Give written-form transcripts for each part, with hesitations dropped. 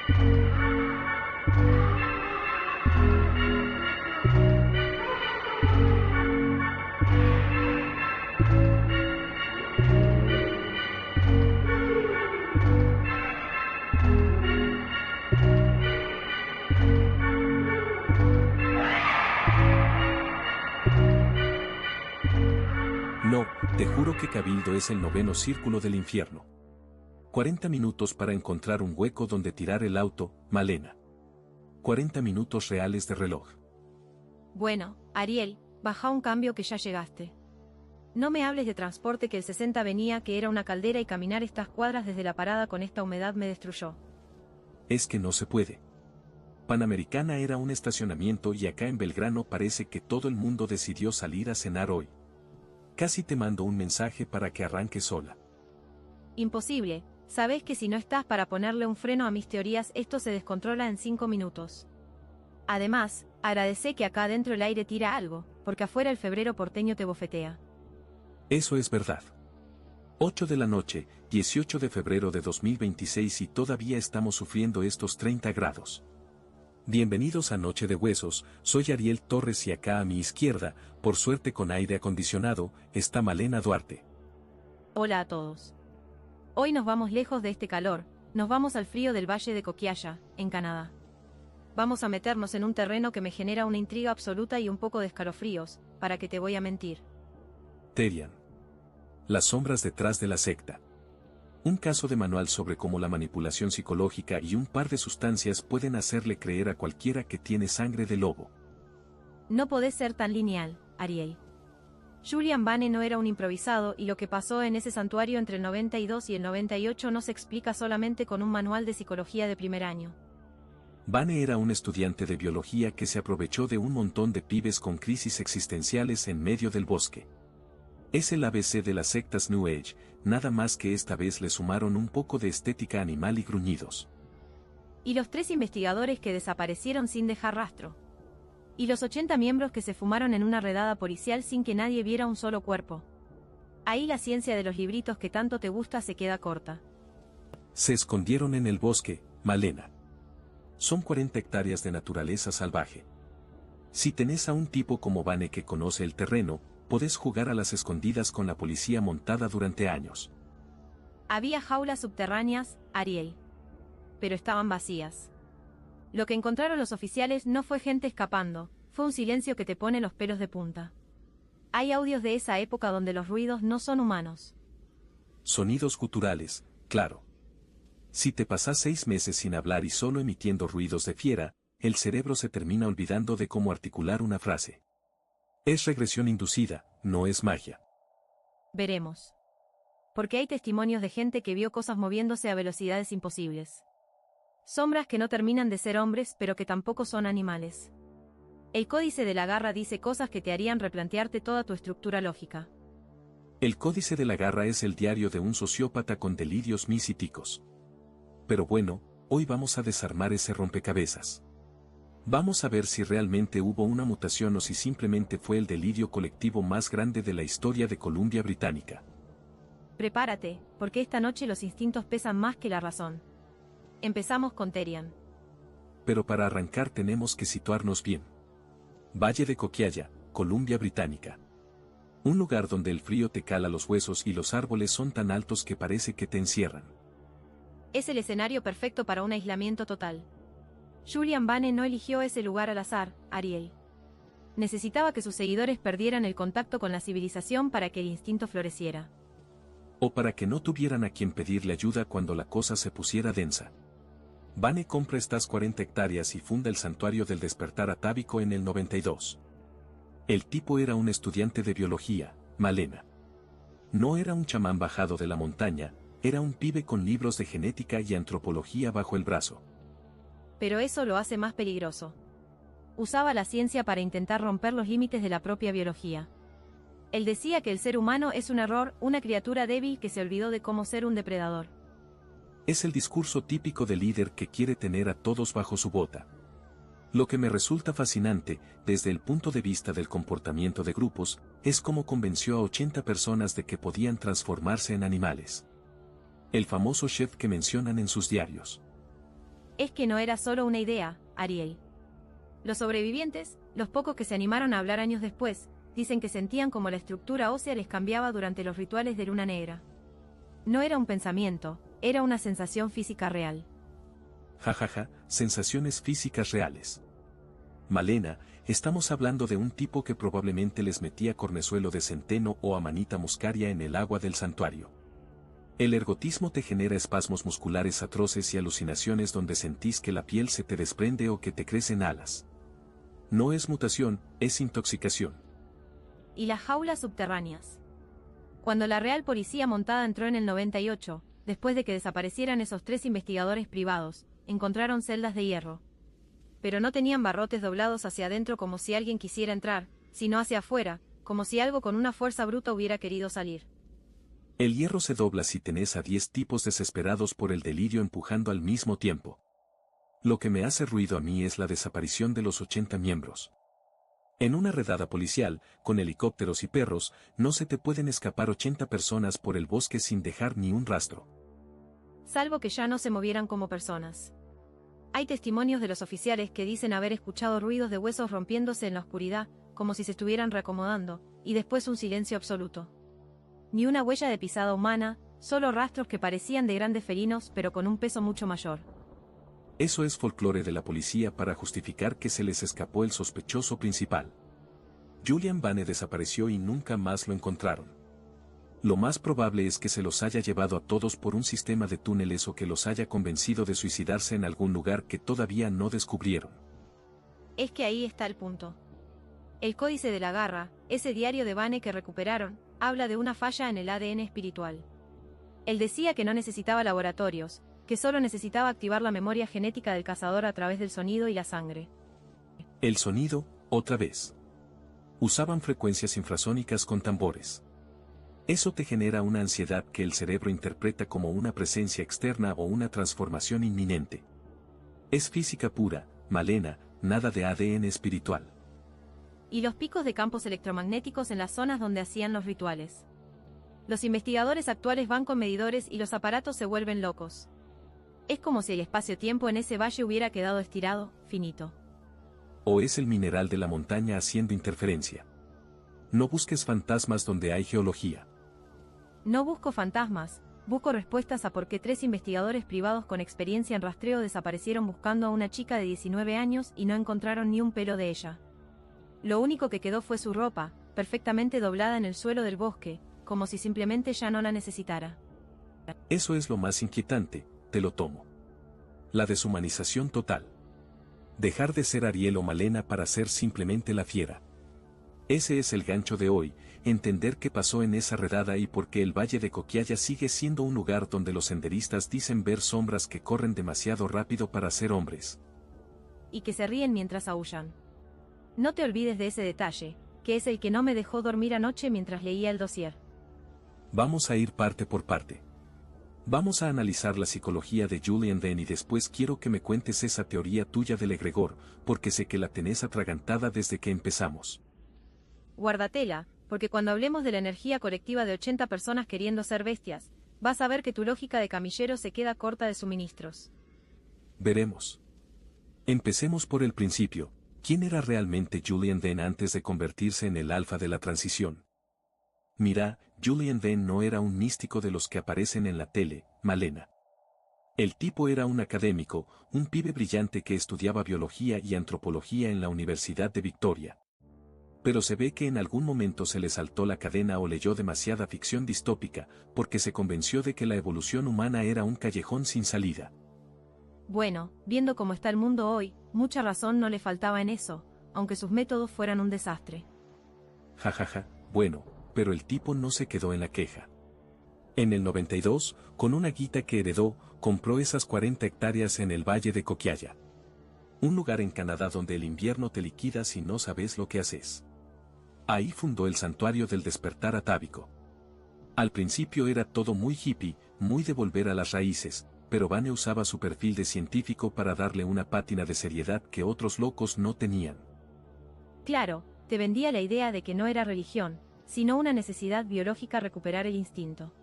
No, te juro que Cabildo es el noveno círculo del infierno. 40 minutos para encontrar un hueco donde tirar el auto, Malena. 40 minutos reales de reloj. Bueno, Ariel, baja un cambio que ya llegaste. No me hables de transporte, que el 60 venía, que era una caldera, y caminar estas cuadras desde la parada con esta humedad me destruyó. Es que no se puede. Panamericana era un estacionamiento y acá en Belgrano parece que todo el mundo decidió salir a cenar hoy. Casi te mando un mensaje para que arranques sola. Imposible, sabes que si no estás para ponerle un freno a mis teorías, esto se descontrola en 5 minutos. Además, agradecé que acá adentro el aire tira algo, porque afuera el febrero porteño te bofetea. Eso es verdad. 8 de la noche, 18 de febrero de 2026 y todavía estamos sufriendo estos 30 grados. Bienvenidos a Noche de Huesos, soy Ariel Torres y acá a mi izquierda, por suerte con aire acondicionado, está Malena Duarte. Hola a todos. Hoy nos vamos lejos de este calor, nos vamos al frío del Valle de Coquillaya, en Canadá. Vamos a meternos en un terreno que me genera una intriga absoluta y un poco de escalofríos, para que te voy a mentir. Terian. Las sombras detrás de la secta. Un caso de manual sobre cómo la manipulación psicológica y un par de sustancias pueden hacerle creer a cualquiera que tiene sangre de lobo. No podés ser tan lineal, Ariel. Julian Bane no era un improvisado, y lo que pasó en ese santuario entre el 92 y el 98 no se explica solamente con un manual de psicología de primer año. Bane era un estudiante de biología que se aprovechó de un montón de pibes con crisis existenciales en medio del bosque. Es el ABC de las sectas New Age, nada más que esta vez le sumaron un poco de estética animal y gruñidos. Y los 3 investigadores que desaparecieron sin dejar rastro. Y los 80 miembros que se fumaron en una redada policial sin que nadie viera un solo cuerpo. Ahí la ciencia de los libritos que tanto te gusta se queda corta. Se escondieron en el bosque, Malena. Son 40 hectáreas de naturaleza salvaje. Si tenés a un tipo como Bane que conoce el terreno, podés jugar a las escondidas con la policía montada durante años. Había jaulas subterráneas, Ariel. Pero estaban vacías. Lo que encontraron los oficiales no fue gente escapando, fue un silencio que te pone los pelos de punta. Hay audios de esa época donde los ruidos no son humanos. Sonidos guturales, claro. Si te pasás 6 meses sin hablar y solo emitiendo ruidos de fiera, el cerebro se termina olvidando de cómo articular una frase. Es regresión inducida, no es magia. Veremos. Porque hay testimonios de gente que vio cosas moviéndose a velocidades imposibles. Sombras que no terminan de ser hombres, pero que tampoco son animales. El Códice de la Garra dice cosas que te harían replantearte toda tu estructura lógica. El Códice de la Garra es el diario de un sociópata con delirios misíticos. Pero bueno, hoy vamos a desarmar ese rompecabezas. Vamos a ver si realmente hubo una mutación o si simplemente fue el delirio colectivo más grande de la historia de Columbia Británica. Prepárate, porque esta noche los instintos pesan más que la razón. Empezamos con Terian. Pero para arrancar tenemos que situarnos bien. Valle de Coquillaya, Columbia Británica. Un lugar donde el frío te cala los huesos y los árboles son tan altos que parece que te encierran. Es el escenario perfecto para un aislamiento total. Julian Bane no eligió ese lugar al azar, Ariel. Necesitaba que sus seguidores perdieran el contacto con la civilización para que el instinto floreciera. O para que no tuvieran a quien pedirle ayuda cuando la cosa se pusiera densa. Bane compra estas 40 hectáreas y funda el Santuario del Despertar Atávico en el 92. El tipo era un estudiante de biología, Malena. No era un chamán bajado de la montaña, era un pibe con libros de genética y antropología bajo el brazo. Pero eso lo hace más peligroso. Usaba la ciencia para intentar romper los límites de la propia biología. Él decía que el ser humano es un error, una criatura débil que se olvidó de cómo ser un depredador. Es el discurso típico del líder que quiere tener a todos bajo su bota. Lo que me resulta fascinante, desde el punto de vista del comportamiento de grupos, es cómo convenció a 80 personas de que podían transformarse en animales. El famoso chef que mencionan en sus diarios. Es que no era solo una idea, Ariel. Los sobrevivientes, los pocos que se animaron a hablar años después, dicen que sentían como la estructura ósea les cambiaba durante los rituales de luna negra. No era un pensamiento, era una sensación física real. Jajaja, sensaciones físicas reales. Malena, estamos hablando de un tipo que probablemente les metía cornezuelo de centeno o amanita muscaria en el agua del santuario. El ergotismo te genera espasmos musculares atroces y alucinaciones donde sentís que la piel se te desprende o que te crecen alas. No es mutación, es intoxicación. Y las jaulas subterráneas. Cuando la Real Policía Montada entró en el 98, después de que desaparecieran esos 3 investigadores privados, encontraron celdas de hierro. Pero no tenían barrotes doblados hacia adentro como si alguien quisiera entrar, sino hacia afuera, como si algo con una fuerza bruta hubiera querido salir. El hierro se dobla si tenés a 10 tipos desesperados por el delirio empujando al mismo tiempo. Lo que me hace ruido a mí es la desaparición de los 80 miembros. En una redada policial, con helicópteros y perros, no se te pueden escapar 80 personas por el bosque sin dejar ni un rastro. Salvo que ya no se movieran como personas. Hay testimonios de los oficiales que dicen haber escuchado ruidos de huesos rompiéndose en la oscuridad, como si se estuvieran reacomodando, y después un silencio absoluto. Ni una huella de pisada humana, solo rastros que parecían de grandes felinos pero con un peso mucho mayor. Eso es folclore de la policía para justificar que se les escapó el sospechoso principal. Julian Vane desapareció y nunca más lo encontraron. Lo más probable es que se los haya llevado a todos por un sistema de túneles o que los haya convencido de suicidarse en algún lugar que todavía no descubrieron. Es que ahí está el punto. El Códice de la Garra, ese diario de Vane que recuperaron, habla de una falla en el ADN espiritual. Él decía que no necesitaba laboratorios, que solo necesitaba activar la memoria genética del cazador a través del sonido y la sangre. El sonido, otra vez. Usaban frecuencias infrasónicas con tambores. Eso te genera una ansiedad que el cerebro interpreta como una presencia externa o una transformación inminente. Es física pura, Malena, nada de ADN espiritual. Y los picos de campos electromagnéticos en las zonas donde hacían los rituales. Los investigadores actuales van con medidores y los aparatos se vuelven locos. Es como si el espacio-tiempo en ese valle hubiera quedado estirado, finito. O es el mineral de la montaña haciendo interferencia. No busques fantasmas donde hay geología. No busco fantasmas, busco respuestas a por qué 3 investigadores privados con experiencia en rastreo desaparecieron buscando a una chica de 19 años y no encontraron ni un pelo de ella. Lo único que quedó fue su ropa, perfectamente doblada en el suelo del bosque, como si simplemente ya no la necesitara. Eso es lo más inquietante, te lo tomo. La deshumanización total. Dejar de ser Ariel o Malena para ser simplemente la fiera. Ese es el gancho de hoy, entender qué pasó en esa redada y por qué el Valle de Coquialla sigue siendo un lugar donde los senderistas dicen ver sombras que corren demasiado rápido para ser hombres. Y que se ríen mientras aúllan. No te olvides de ese detalle, que es el que no me dejó dormir anoche mientras leía el dossier. Vamos a ir parte por parte. Vamos a analizar la psicología de Julian Vane y después quiero que me cuentes esa teoría tuya del egregor, porque sé que la tenés atragantada desde que empezamos. Guárdatela, porque cuando hablemos de la energía colectiva de 80 personas queriendo ser bestias, vas a ver que tu lógica de camillero se queda corta de suministros. Veremos. Empecemos por el principio. ¿Quién era realmente Julian Vane antes de convertirse en el alfa de la transición? Mira, Julian Vane no era un místico de los que aparecen en la tele, Malena. El tipo era un académico, un pibe brillante que estudiaba biología y antropología en la Universidad de Victoria. Pero se ve que en algún momento se le saltó la cadena o leyó demasiada ficción distópica, porque se convenció de que la evolución humana era un callejón sin salida. Bueno, viendo cómo está el mundo hoy, mucha razón no le faltaba en eso, aunque sus métodos fueran un desastre. Jajaja, bueno, pero el tipo no se quedó en la queja. En el 92, con una guita que heredó, compró esas 40 hectáreas en el Valle de Coquialla. Un lugar en Canadá donde el invierno te liquida si no sabes lo que haces. Ahí fundó el Santuario del Despertar Atávico. Al principio era todo muy hippie, muy de volver a las raíces, pero Vane usaba su perfil de científico para darle una pátina de seriedad que otros locos no tenían. Claro, te vendía la idea de que no era religión, sino una necesidad biológica recuperar el instinto.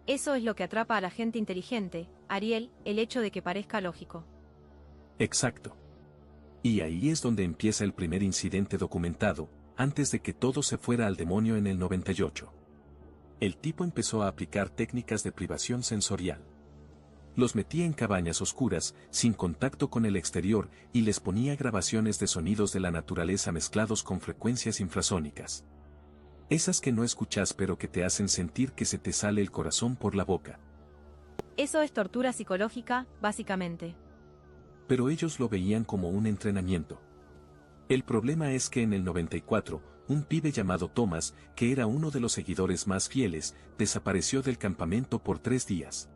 Eso es lo que atrapa a la gente inteligente, Ariel, el hecho de que parezca lógico. Exacto. Y ahí es donde empieza el primer incidente documentado, antes de que todo se fuera al demonio en el 98. El tipo empezó a aplicar técnicas de privación sensorial. Los metía en cabañas oscuras, sin contacto con el exterior, y les ponía grabaciones de sonidos de la naturaleza mezclados con frecuencias infrasónicas. Esas que no escuchas pero que te hacen sentir que se te sale el corazón por la boca. Eso es tortura psicológica, básicamente. Pero ellos lo veían como un entrenamiento. El problema es que en el 94, un pibe llamado Thomas, que era uno de los seguidores más fieles, desapareció del campamento por 3 días.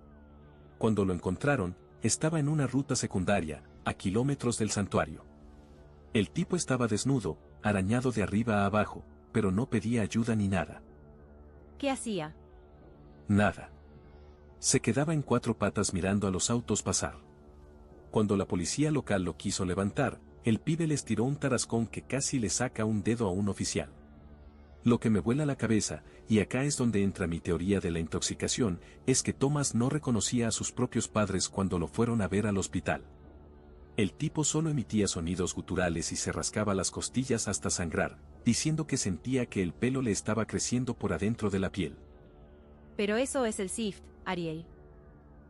Cuando lo encontraron, estaba en una ruta secundaria, a kilómetros del santuario. El tipo estaba desnudo, arañado de arriba a abajo, pero no pedía ayuda ni nada. ¿Qué hacía? Nada. Se quedaba en 4 patas mirando a los autos pasar. Cuando la policía local lo quiso levantar, el pibe les tiró un tarascón que casi le saca un dedo a un oficial. Lo que me vuela la cabeza, y acá es donde entra mi teoría de la intoxicación, es que Thomas no reconocía a sus propios padres cuando lo fueron a ver al hospital. El tipo solo emitía sonidos guturales y se rascaba las costillas hasta sangrar, diciendo que sentía que el pelo le estaba creciendo por adentro de la piel. Pero eso es el SIFT, Ariel.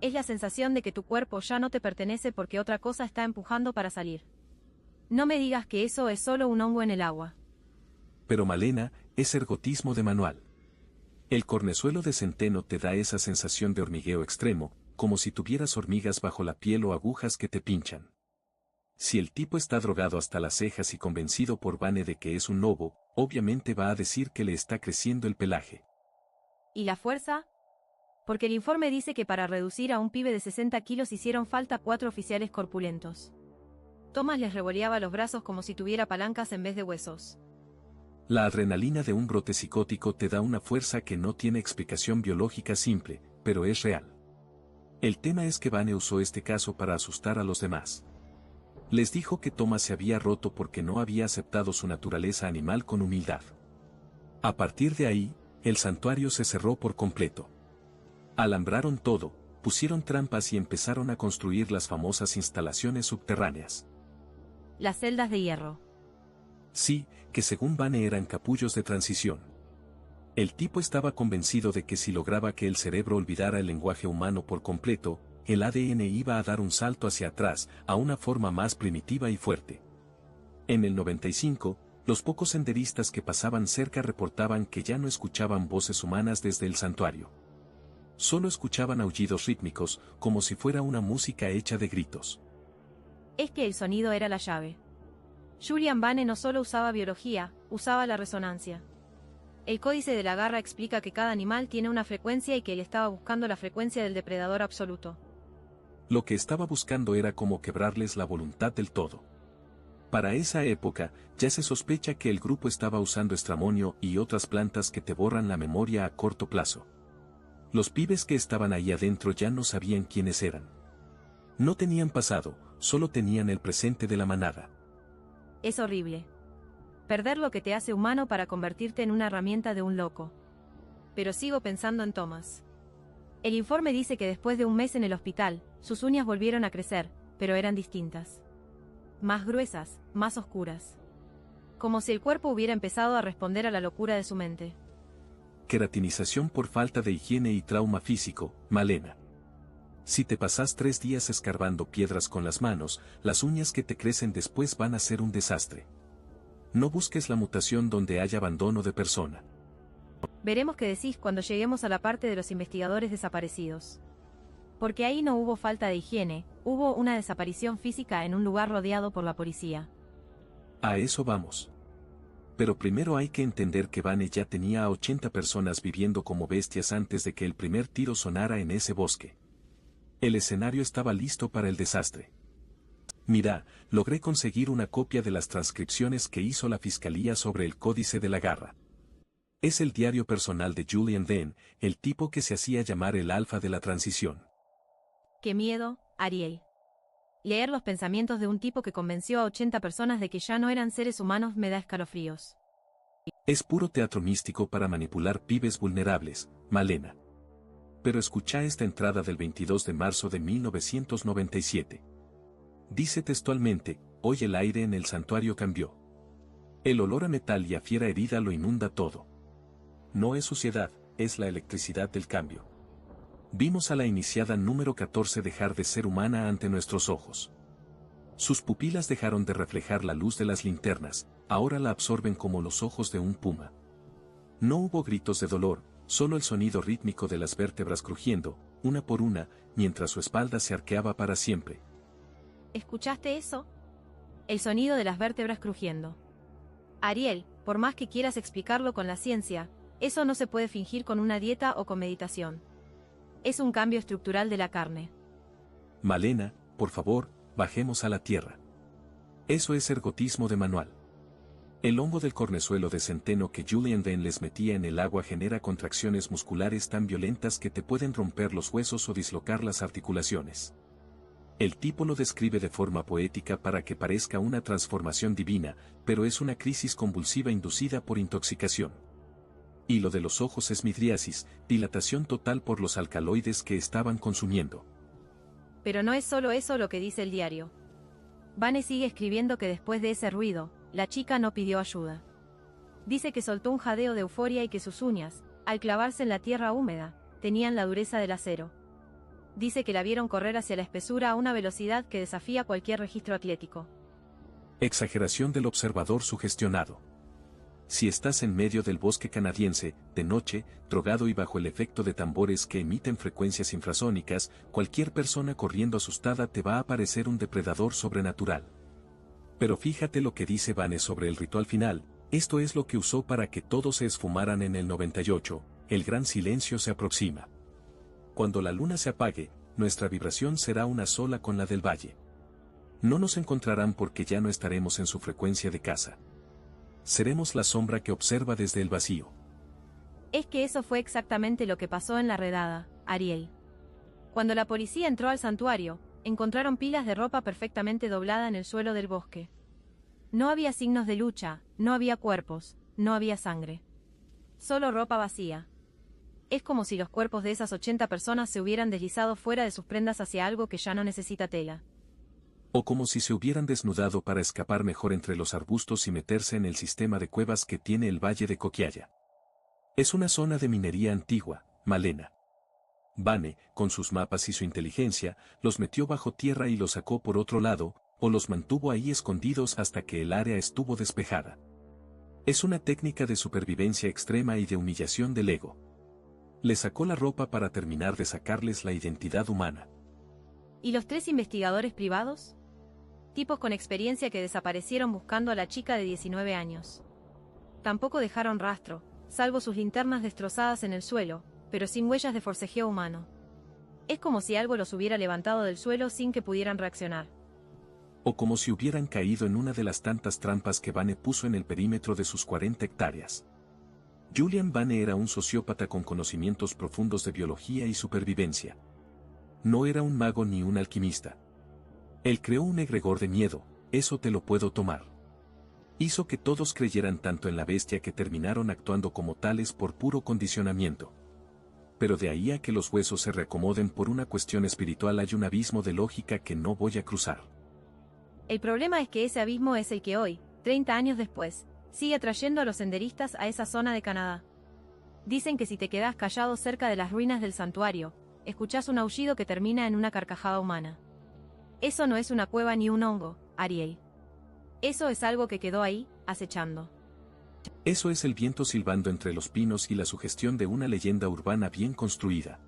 Es la sensación de que tu cuerpo ya no te pertenece porque otra cosa está empujando para salir. No me digas que eso es solo un hongo en el agua. Pero Malena, es ergotismo de manual. El cornezuelo de centeno te da esa sensación de hormigueo extremo, como si tuvieras hormigas bajo la piel o agujas que te pinchan. Si el tipo está drogado hasta las cejas y convencido por Vane de que es un lobo, obviamente va a decir que le está creciendo el pelaje. ¿Y la fuerza? Porque el informe dice que para reducir a un pibe de 60 kilos hicieron falta 4 oficiales corpulentos. Thomas les revoleaba los brazos como si tuviera palancas en vez de huesos. La adrenalina de un brote psicótico te da una fuerza que no tiene explicación biológica simple, pero es real. El tema es que Vane usó este caso para asustar a los demás. Les dijo que Thomas se había roto porque no había aceptado su naturaleza animal con humildad. A partir de ahí, el santuario se cerró por completo. Alambraron todo, pusieron trampas y empezaron a construir las famosas instalaciones subterráneas. Las celdas de hierro. Sí, que según Vane eran capullos de transición. El tipo estaba convencido de que si lograba que el cerebro olvidara el lenguaje humano por completo, el ADN iba a dar un salto hacia atrás, a una forma más primitiva y fuerte. En el 95, los pocos senderistas que pasaban cerca reportaban que ya no escuchaban voces humanas desde el santuario. Solo escuchaban aullidos rítmicos, como si fuera una música hecha de gritos. Es que el sonido era la llave. Julian Vane no solo usaba biología, usaba la resonancia. El códice de la garra explica que cada animal tiene una frecuencia y que él estaba buscando la frecuencia del depredador absoluto. Lo que estaba buscando era como quebrarles la voluntad del todo. Para esa época, ya se sospecha que el grupo estaba usando estramonio y otras plantas que te borran la memoria a corto plazo. Los pibes que estaban ahí adentro ya no sabían quiénes eran. No tenían pasado, solo tenían el presente de la manada. Es horrible. Perder lo que te hace humano para convertirte en una herramienta de un loco. Pero sigo pensando en Thomas. El informe dice que después de un mes en el hospital, sus uñas volvieron a crecer, pero eran distintas. Más gruesas, más oscuras. Como si el cuerpo hubiera empezado a responder a la locura de su mente. Queratinización por falta de higiene y trauma físico, Malena. Si te pasas 3 días escarbando piedras con las manos, las uñas que te crecen después van a ser un desastre. No busques la mutación donde haya abandono de persona. Veremos qué decís cuando lleguemos a la parte de los investigadores desaparecidos. Porque ahí no hubo falta de higiene, hubo una desaparición física en un lugar rodeado por la policía. A eso vamos. Pero primero hay que entender que Vane ya tenía a 80 personas viviendo como bestias antes de que el primer tiro sonara en ese bosque. El escenario estaba listo para el desastre. Mira, logré conseguir una copia de las transcripciones que hizo la fiscalía sobre el códice de la garra. Es el diario personal de Julian Venn, el tipo que se hacía llamar el alfa de la transición. ¡Qué miedo, Ariel! Leer los pensamientos de un tipo que convenció a 80 personas de que ya no eran seres humanos me da escalofríos. Es puro teatro místico para manipular pibes vulnerables, Malena. Pero escucha esta entrada del 22 de marzo de 1997. Dice textualmente, hoy el aire en el santuario cambió. El olor a metal y a fiera herida lo inunda todo. No es suciedad, es la electricidad del cambio. Vimos a la iniciada número 14 dejar de ser humana ante nuestros ojos. Sus pupilas dejaron de reflejar la luz de las linternas, ahora la absorben como los ojos de un puma. No hubo gritos de dolor, solo el sonido rítmico de las vértebras crujiendo, una por una, mientras su espalda se arqueaba para siempre. ¿Escuchaste eso? El sonido de las vértebras crujiendo. Ariel, por más que quieras explicarlo con la ciencia, eso no se puede fingir con una dieta o con meditación. Es un cambio estructural de la carne. Malena, por favor, bajemos a la tierra. Eso es ergotismo de manual. El hongo del cornezuelo de centeno que Julian Venn les metía en el agua genera contracciones musculares tan violentas que te pueden romper los huesos o dislocar las articulaciones. El tipo lo describe de forma poética para que parezca una transformación divina, pero es una crisis convulsiva inducida por intoxicación. Y lo de los ojos es midriasis, dilatación total por los alcaloides que estaban consumiendo. Pero no es solo eso lo que dice el diario. Vane sigue escribiendo que después de ese ruido, la chica no pidió ayuda. Dice que soltó un jadeo de euforia y que sus uñas, al clavarse en la tierra húmeda, tenían la dureza del acero. Dice que la vieron correr hacia la espesura a una velocidad que desafía cualquier registro atlético. Exageración del observador sugestionado. Si estás en medio del bosque canadiense, de noche, drogado y bajo el efecto de tambores que emiten frecuencias infrasónicas, cualquier persona corriendo asustada te va a parecer un depredador sobrenatural. Pero fíjate lo que dice Vane sobre el ritual final, esto es lo que usó para que todos se esfumaran en el 98, el gran silencio se aproxima. Cuando la luna se apague, nuestra vibración será una sola con la del valle. No nos encontrarán porque ya no estaremos en su frecuencia de casa. Seremos la sombra que observa desde el vacío. Es que eso fue exactamente lo que pasó en la redada, Ariel. Cuando la policía entró al santuario, encontraron pilas de ropa perfectamente doblada en el suelo del bosque. No había signos de lucha, no había cuerpos, no había sangre. Solo ropa vacía. Es como si los cuerpos de esas 80 personas se hubieran deslizado fuera de sus prendas hacia algo que ya no necesita tela. O como si se hubieran desnudado para escapar mejor entre los arbustos y meterse en el sistema de cuevas que tiene el Valle de Coquialla. Es una zona de minería antigua, Malena. Vane, con sus mapas y su inteligencia, los metió bajo tierra y los sacó por otro lado, o los mantuvo ahí escondidos hasta que el área estuvo despejada. Es una técnica de supervivencia extrema y de humillación del ego. Le sacó la ropa para terminar de sacarles la identidad humana. ¿Y los 3 investigadores privados? Tipos con experiencia que desaparecieron buscando a la chica de 19 años. Tampoco dejaron rastro, salvo sus linternas destrozadas en el suelo, pero sin huellas de forcejeo humano. Es como si algo los hubiera levantado del suelo sin que pudieran reaccionar. O como si hubieran caído en una de las tantas trampas que Vane puso en el perímetro de sus 40 hectáreas. Julian Vane era un sociópata con conocimientos profundos de biología y supervivencia. No era un mago ni un alquimista. Él creó un egregor de miedo, eso te lo puedo tomar. Hizo que todos creyeran tanto en la bestia que terminaron actuando como tales por puro condicionamiento. Pero de ahí a que los huesos se reacomoden por una cuestión espiritual hay un abismo de lógica que no voy a cruzar. El problema es que ese abismo es el que hoy, 30 años después, sigue atrayendo a los senderistas a esa zona de Canadá. Dicen que si te quedas callado cerca de las ruinas del santuario, escuchás un aullido que termina en una carcajada humana. Eso no es una cueva ni un hongo, Ariel. Eso es algo que quedó ahí, acechando. Eso es el viento silbando entre los pinos y la sugestión de una leyenda urbana bien construida.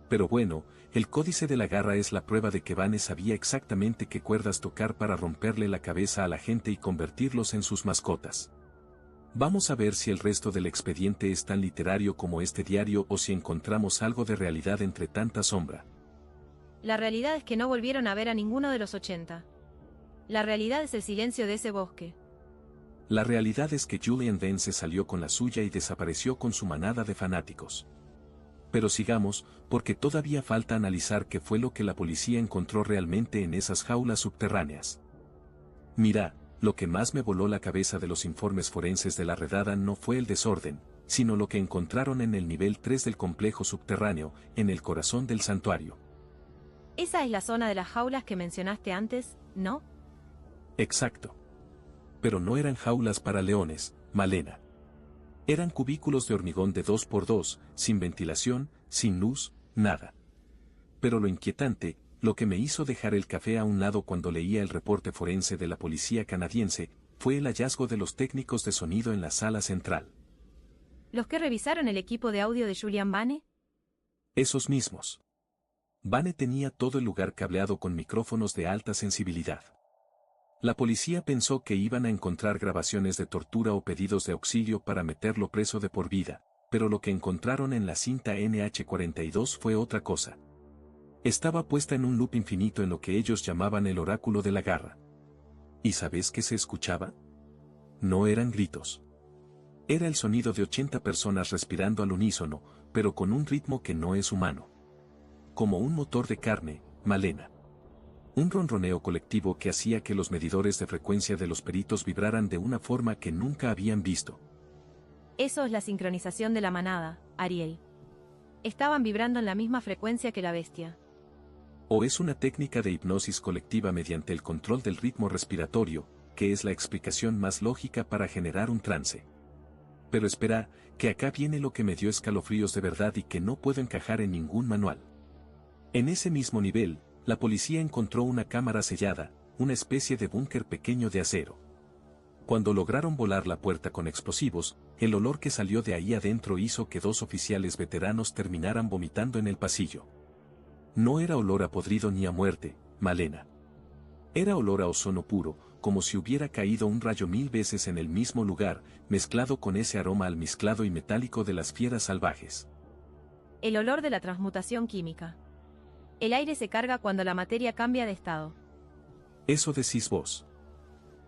Pero bueno, el códice de la garra es la prueba de que Vane sabía exactamente qué cuerdas tocar para romperle la cabeza a la gente y convertirlos en sus mascotas. Vamos a ver si el resto del expediente es tan literario como este diario o si encontramos algo de realidad entre tanta sombra. La realidad es que no volvieron a ver a ninguno de los 80. La realidad es el silencio de ese bosque. La realidad es que Julian Venn se salió con la suya y desapareció con su manada de fanáticos. Pero sigamos, porque todavía falta analizar qué fue lo que la policía encontró realmente en esas jaulas subterráneas. Mira, lo que más me voló la cabeza de los informes forenses de la redada no fue el desorden, sino lo que encontraron en el nivel 3 del complejo subterráneo, en el corazón del santuario. Esa es la zona de las jaulas que mencionaste antes, ¿no? Exacto. Pero no eran jaulas para leones, Malena. Eran cubículos de hormigón de 2x2, sin ventilación, sin luz, nada. Pero lo inquietante, lo que me hizo dejar el café a un lado cuando leía el reporte forense de la policía canadiense, fue el hallazgo de los técnicos de sonido en la sala central. ¿Los que revisaron el equipo de audio de Julian Vane? Esos mismos. Vane tenía todo el lugar cableado con micrófonos de alta sensibilidad. La policía pensó que iban a encontrar grabaciones de tortura o pedidos de auxilio para meterlo preso de por vida, pero lo que encontraron en la cinta NH42 fue otra cosa. Estaba puesta en un loop infinito en lo que ellos llamaban el oráculo de la garra. ¿Y sabes qué se escuchaba? No eran gritos. Era el sonido de 80 personas respirando al unísono, pero con un ritmo que no es humano. Como un motor de carne, Malena. Un ronroneo colectivo que hacía que los medidores de frecuencia de los peritos vibraran de una forma que nunca habían visto. Eso es la sincronización de la manada, Ariel. Estaban vibrando en la misma frecuencia que la bestia. O es una técnica de hipnosis colectiva mediante el control del ritmo respiratorio, que es la explicación más lógica para generar un trance. Pero espera, que acá viene lo que me dio escalofríos de verdad y que no puedo encajar en ningún manual. En ese mismo nivel, la policía encontró una cámara sellada, una especie de búnker pequeño de acero. Cuando lograron volar la puerta con explosivos, el olor que salió de ahí adentro hizo que 2 oficiales veteranos terminaran vomitando en el pasillo. No era olor a podrido ni a muerte, Malena. Era olor a ozono puro, como si hubiera caído un rayo 1000 veces en el mismo lugar, mezclado con ese aroma almizclado y metálico de las fieras salvajes. El olor de la transmutación química. El aire se carga cuando la materia cambia de estado. Eso decís vos.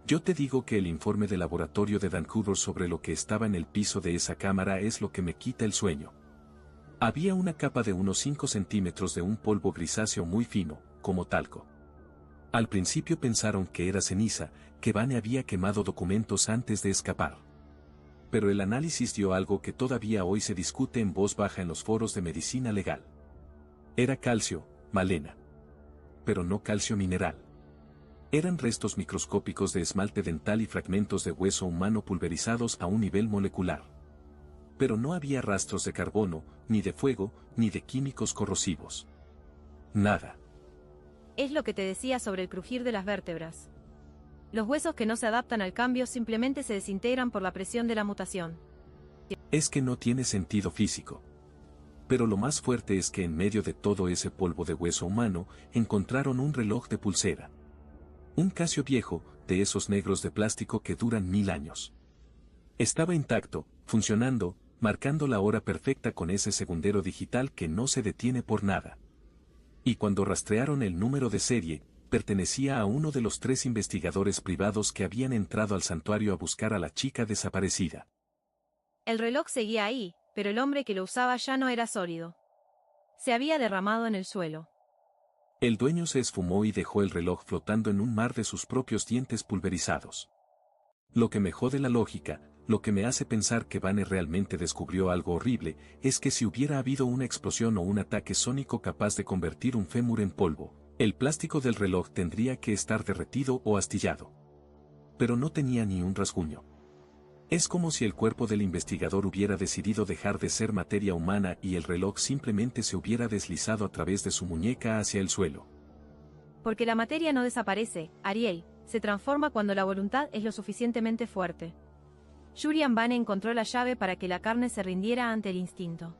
Yo te digo que el informe de laboratorio de Vancouver sobre lo que estaba en el piso de esa cámara es lo que me quita el sueño. Había una capa de unos 5 centímetros de un polvo grisáceo muy fino, como talco. Al principio pensaron que era ceniza, que Vane había quemado documentos antes de escapar. Pero el análisis dio algo que todavía hoy se discute en voz baja en los foros de medicina legal. Era calcio, Malena. Pero no calcio mineral. Eran restos microscópicos de esmalte dental y fragmentos de hueso humano pulverizados a un nivel molecular. Pero no había rastros de carbono, ni de fuego, ni de químicos corrosivos. Nada. Es lo que te decía sobre el crujir de las vértebras. Los huesos que no se adaptan al cambio simplemente se desintegran por la presión de la mutación. Es que no tiene sentido físico. Pero lo más fuerte es que en medio de todo ese polvo de hueso humano, encontraron un reloj de pulsera. Un Casio viejo, de esos negros de plástico que duran 1000 años. Estaba intacto, funcionando, marcando la hora perfecta con ese segundero digital que no se detiene por nada. Y cuando rastrearon el número de serie, pertenecía a uno de los 3 investigadores privados que habían entrado al santuario a buscar a la chica desaparecida. El reloj seguía ahí, pero el hombre que lo usaba ya no era sólido. Se había derramado en el suelo. El dueño se esfumó y dejó el reloj flotando en un mar de sus propios dientes pulverizados. Lo que me jode la lógica, lo que me hace pensar que Vane realmente descubrió algo horrible, es que si hubiera habido una explosión o un ataque sónico capaz de convertir un fémur en polvo, el plástico del reloj tendría que estar derretido o astillado. Pero no tenía ni un rasguño. Es como si el cuerpo del investigador hubiera decidido dejar de ser materia humana y el reloj simplemente se hubiera deslizado a través de su muñeca hacia el suelo. Porque la materia no desaparece, Ariel, se transforma cuando la voluntad es lo suficientemente fuerte. Julian Vane encontró la llave para que la carne se rindiera ante el instinto.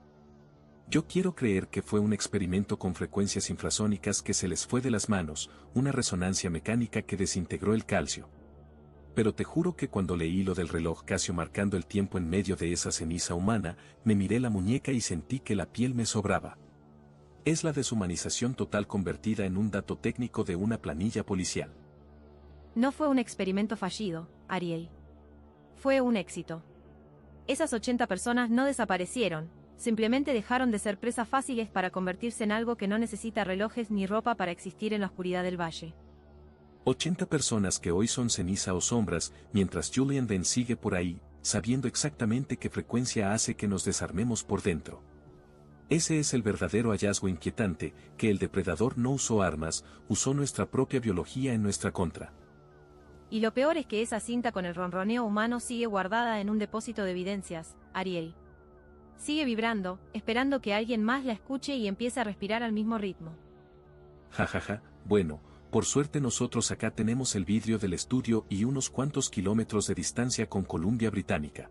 Yo quiero creer que fue un experimento con frecuencias infrasónicas que se les fue de las manos, una resonancia mecánica que desintegró el calcio. Pero te juro que cuando leí lo del reloj Casio marcando el tiempo en medio de esa ceniza humana, me miré la muñeca y sentí que la piel me sobraba. Es la deshumanización total convertida en un dato técnico de una planilla policial. No fue un experimento fallido, Ariel. Fue un éxito. Esas 80 personas no desaparecieron, simplemente dejaron de ser presas fáciles para convertirse en algo que no necesita relojes ni ropa para existir en la oscuridad del valle. 80 personas que hoy son ceniza o sombras, mientras Julian Vane sigue por ahí, sabiendo exactamente qué frecuencia hace que nos desarmemos por dentro. Ese es el verdadero hallazgo inquietante, que el depredador no usó armas, usó nuestra propia biología en nuestra contra. Y lo peor es que esa cinta con el ronroneo humano sigue guardada en un depósito de evidencias, Ariel. Sigue vibrando, esperando que alguien más la escuche y empiece a respirar al mismo ritmo. Jajaja, bueno, por suerte nosotros acá tenemos el vidrio del estudio y unos cuantos kilómetros de distancia con Columbia Británica.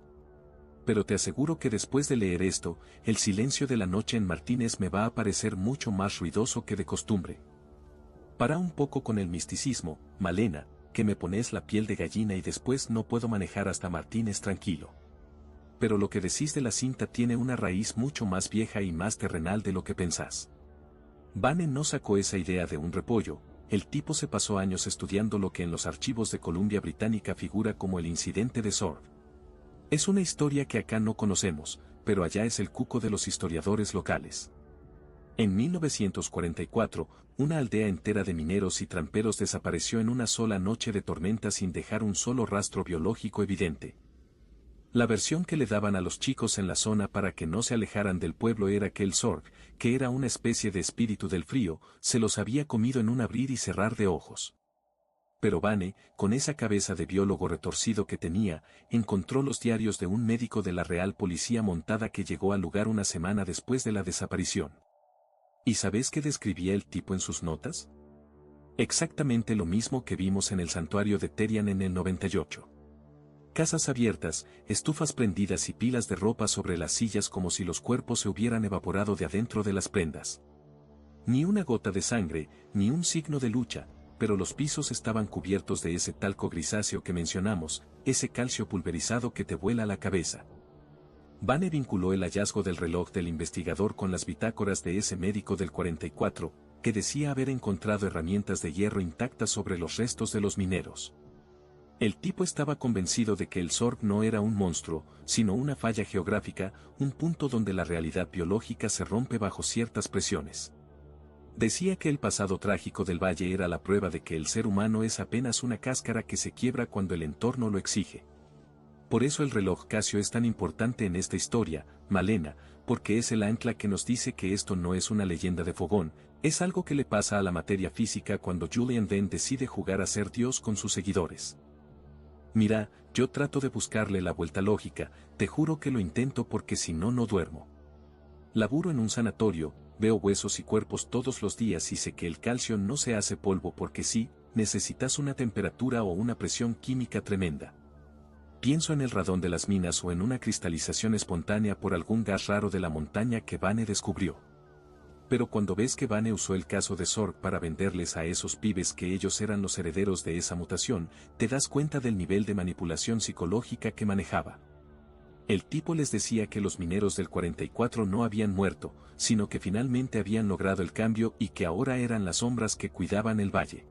Pero te aseguro que después de leer esto, el silencio de la noche en Martínez me va a parecer mucho más ruidoso que de costumbre. Para un poco con el misticismo, Malena, que me pones la piel de gallina y después no puedo manejar hasta Martínez tranquilo. Pero lo que decís de la cinta tiene una raíz mucho más vieja y más terrenal de lo que pensás. Vane no sacó esa idea de un repollo, el tipo se pasó años estudiando lo que en los archivos de Columbia Británica figura como el incidente de Sword. Es una historia que acá no conocemos, pero allá es el cuco de los historiadores locales. En 1944, una aldea entera de mineros y tramperos desapareció en una sola noche de tormenta sin dejar un solo rastro biológico evidente. La versión que le daban a los chicos en la zona para que no se alejaran del pueblo era que el Zorg, que era una especie de espíritu del frío, se los había comido en un abrir y cerrar de ojos. Pero Vane, con esa cabeza de biólogo retorcido que tenía, encontró los diarios de un médico de la Real Policía Montada que llegó al lugar una semana después de la desaparición. ¿Y sabes qué describía el tipo en sus notas? Exactamente lo mismo que vimos en el santuario de Terian en el 98. Casas abiertas, estufas prendidas y pilas de ropa sobre las sillas como si los cuerpos se hubieran evaporado de adentro de las prendas. Ni una gota de sangre, ni un signo de lucha, pero los pisos estaban cubiertos de ese talco grisáceo que mencionamos, ese calcio pulverizado que te vuela la cabeza. Vane vinculó el hallazgo del reloj del investigador con las bitácoras de ese médico del 44, que decía haber encontrado herramientas de hierro intactas sobre los restos de los mineros. El tipo estaba convencido de que el Zorg no era un monstruo, sino una falla geográfica, un punto donde la realidad biológica se rompe bajo ciertas presiones. Decía que el pasado trágico del valle era la prueba de que el ser humano es apenas una cáscara que se quiebra cuando el entorno lo exige. Por eso el reloj Casio es tan importante en esta historia, Malena, porque es el ancla que nos dice que esto no es una leyenda de fogón, es algo que le pasa a la materia física cuando Julian Venn decide jugar a ser Dios con sus seguidores. Mira, yo trato de buscarle la vuelta lógica, te juro que lo intento porque si no, no duermo. Laburo en un sanatorio, veo huesos y cuerpos todos los días y sé que el calcio no se hace polvo porque sí, necesitas una temperatura o una presión química tremenda. Pienso en el radón de las minas o en una cristalización espontánea por algún gas raro de la montaña que Vane descubrió. Pero cuando ves que Vane usó el caso de Zorg para venderles a esos pibes que ellos eran los herederos de esa mutación, te das cuenta del nivel de manipulación psicológica que manejaba. El tipo les decía que los mineros del 44 no habían muerto, sino que finalmente habían logrado el cambio y que ahora eran las sombras que cuidaban el valle.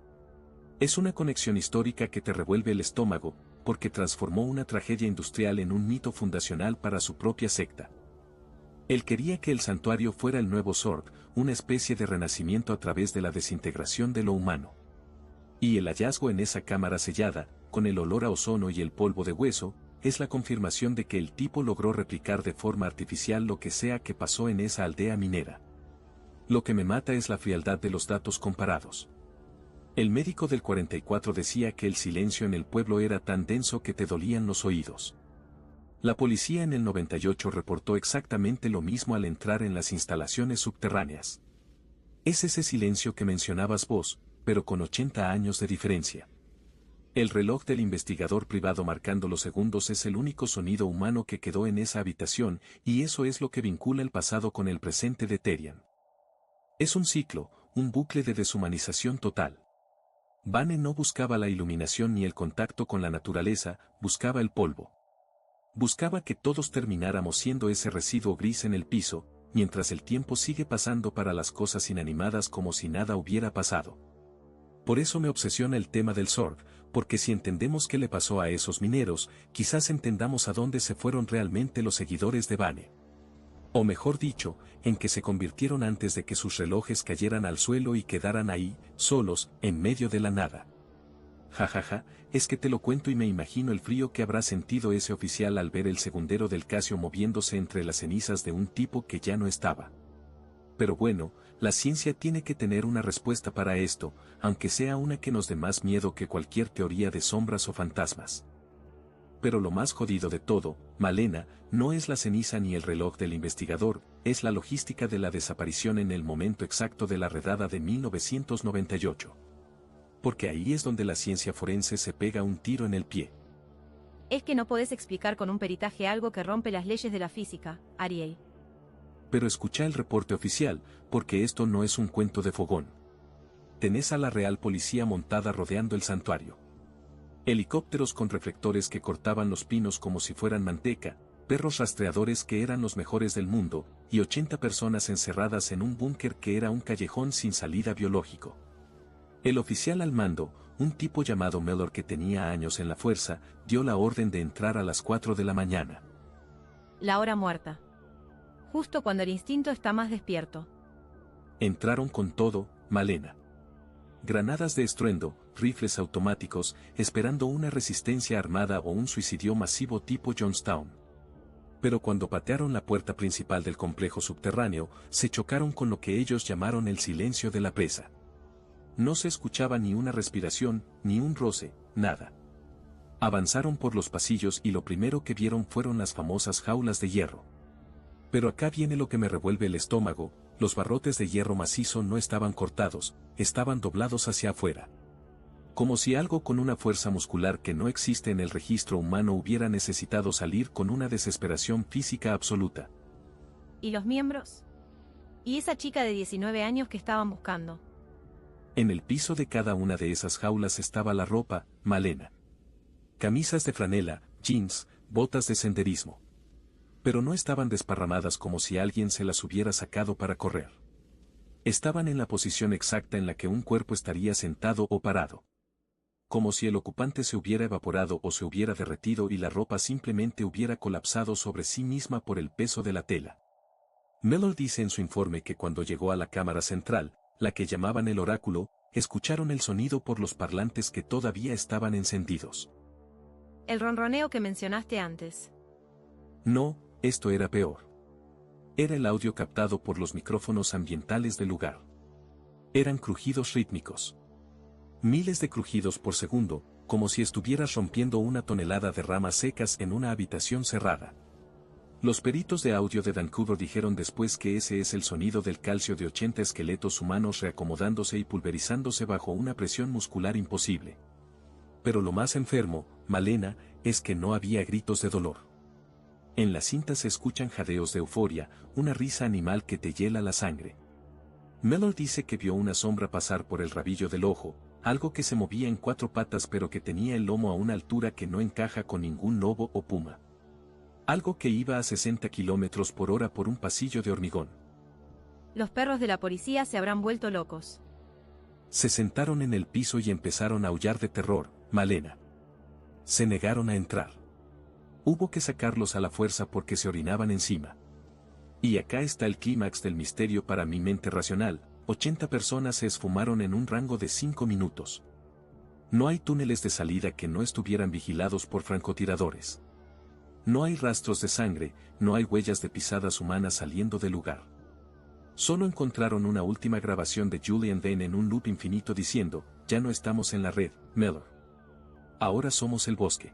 Es una conexión histórica que te revuelve el estómago, porque transformó una tragedia industrial en un mito fundacional para su propia secta. Él quería que el santuario fuera el nuevo Zorg, una especie de renacimiento a través de la desintegración de lo humano. Y el hallazgo en esa cámara sellada, con el olor a ozono y el polvo de hueso, es la confirmación de que el tipo logró replicar de forma artificial lo que sea que pasó en esa aldea minera. Lo que me mata es la frialdad de los datos comparados. El médico del 44 decía que el silencio en el pueblo era tan denso que te dolían los oídos. La policía en el 98 reportó exactamente lo mismo al entrar en las instalaciones subterráneas. Es ese silencio que mencionabas vos, pero con 80 años de diferencia. El reloj del investigador privado marcando los segundos es el único sonido humano que quedó en esa habitación, y eso es lo que vincula el pasado con el presente de Terian. Es un ciclo, un bucle de deshumanización total. Vane no buscaba la iluminación ni el contacto con la naturaleza, buscaba el polvo. Buscaba que todos termináramos siendo ese residuo gris en el piso, mientras el tiempo sigue pasando para las cosas inanimadas como si nada hubiera pasado. Por eso me obsesiona el tema del Zorg, porque si entendemos qué le pasó a esos mineros, quizás entendamos a dónde se fueron realmente los seguidores de Vane. O mejor dicho, en que se convirtieron antes de que sus relojes cayeran al suelo y quedaran ahí, solos, en medio de la nada. Jajaja, es que te lo cuento y me imagino el frío que habrá sentido ese oficial al ver el segundero del Casio moviéndose entre las cenizas de un tipo que ya no estaba. Pero bueno, la ciencia tiene que tener una respuesta para esto, aunque sea una que nos dé más miedo que cualquier teoría de sombras o fantasmas. Pero lo más jodido de todo, Malena, no es la ceniza ni el reloj del investigador, es la logística de la desaparición en el momento exacto de la redada de 1998. Porque ahí es donde la ciencia forense se pega un tiro en el pie. Es que no podés explicar con un peritaje algo que rompe las leyes de la física, Ariel. Pero escucha el reporte oficial, porque esto no es un cuento de fogón. Tenés a la Real Policía montada rodeando el santuario. Helicópteros con reflectores que cortaban los pinos como si fueran manteca, perros rastreadores que eran los mejores del mundo, y 80 personas encerradas en un búnker que era un callejón sin salida biológico. El oficial al mando, un tipo llamado Mellor que tenía años en la fuerza, dio la orden de entrar a las 4 de la mañana. La hora muerta. Justo cuando el instinto está más despierto. Entraron con todo, Malena. Granadas de estruendo, rifles automáticos, esperando una resistencia armada o un suicidio masivo tipo Jonestown. Pero cuando patearon la puerta principal del complejo subterráneo, se chocaron con lo que ellos llamaron el silencio de la presa. No se escuchaba ni una respiración, ni un roce, nada. Avanzaron por los pasillos y lo primero que vieron fueron las famosas jaulas de hierro. Pero acá viene lo que me revuelve el estómago, los barrotes de hierro macizo no estaban cortados, estaban doblados hacia afuera. Como si algo con una fuerza muscular que no existe en el registro humano hubiera necesitado salir con una desesperación física absoluta. ¿Y los miembros? ¿Y esa chica de 19 años que estaban buscando? En el piso de cada una de esas jaulas estaba la ropa, Malena. Camisas de franela, jeans, botas de senderismo. Pero no estaban desparramadas como si alguien se las hubiera sacado para correr. Estaban en la posición exacta en la que un cuerpo estaría sentado o parado. Como si el ocupante se hubiera evaporado o se hubiera derretido y la ropa simplemente hubiera colapsado sobre sí misma por el peso de la tela. Mellor dice en su informe que cuando llegó a la cámara central, la que llamaban el oráculo, escucharon el sonido por los parlantes que todavía estaban encendidos. El ronroneo que mencionaste antes. No, esto era peor. Era el audio captado por los micrófonos ambientales del lugar. Eran crujidos rítmicos. Miles de crujidos por segundo, como si estuvieras rompiendo una tonelada de ramas secas en una habitación cerrada. Los peritos de audio de Vancouver dijeron después que ese es el sonido del calcio de 80 esqueletos humanos reacomodándose y pulverizándose bajo una presión muscular imposible. Pero lo más enfermo, Malena, es que no había gritos de dolor. En la cinta se escuchan jadeos de euforia, una risa animal que te hiela la sangre. Mellor dice que vio una sombra pasar por el rabillo del ojo, algo que se movía en 4 patas pero que tenía el lomo a una altura que no encaja con ningún lobo o puma. Algo que iba a 60 kilómetros por hora por un pasillo de hormigón. Los perros de la policía se habrán vuelto locos. Se sentaron en el piso y empezaron a aullar de terror, Malena. Se negaron a entrar. Hubo que sacarlos a la fuerza porque se orinaban encima. Y acá está el clímax del misterio para mi mente racional, 80 personas se esfumaron en un rango de 5 minutos. No hay túneles de salida que no estuvieran vigilados por francotiradores. No hay rastros de sangre, no hay huellas de pisadas humanas saliendo del lugar. Solo encontraron una última grabación de Julian Vane en un loop infinito diciendo, ya no estamos en la red, Mellor. Ahora somos el bosque.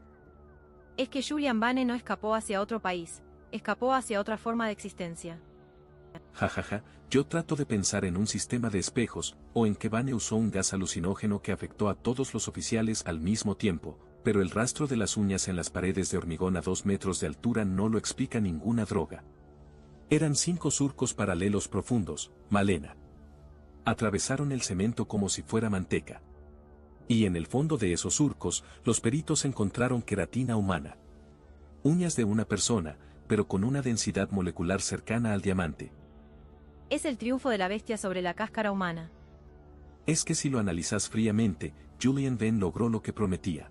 Es que Julian Vane no escapó hacia otro país, escapó hacia otra forma de existencia. Jajaja, yo trato de pensar en un sistema de espejos, o en que Vane usó un gas alucinógeno que afectó a todos los oficiales al mismo tiempo, pero el rastro de las uñas en las paredes de hormigón a 2 metros de altura no lo explica ninguna droga. Eran 5 surcos paralelos profundos, Malena. Atravesaron el cemento como si fuera manteca. Y en el fondo de esos surcos, los peritos encontraron queratina humana. Uñas de una persona, pero con una densidad molecular cercana al diamante. Es el triunfo de la bestia sobre la cáscara humana. Es que si lo analizas fríamente, Julian Vane logró lo que prometía.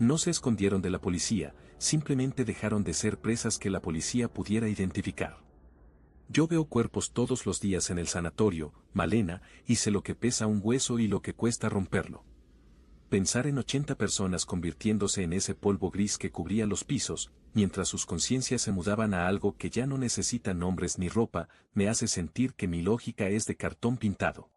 No se escondieron de la policía, simplemente dejaron de ser presas que la policía pudiera identificar. Yo veo cuerpos todos los días en el sanatorio, Malena, y sé lo que pesa un hueso y lo que cuesta romperlo. Pensar en 80 personas convirtiéndose en ese polvo gris que cubría los pisos, mientras sus conciencias se mudaban a algo que ya no necesita nombres ni ropa, me hace sentir que mi lógica es de cartón pintado.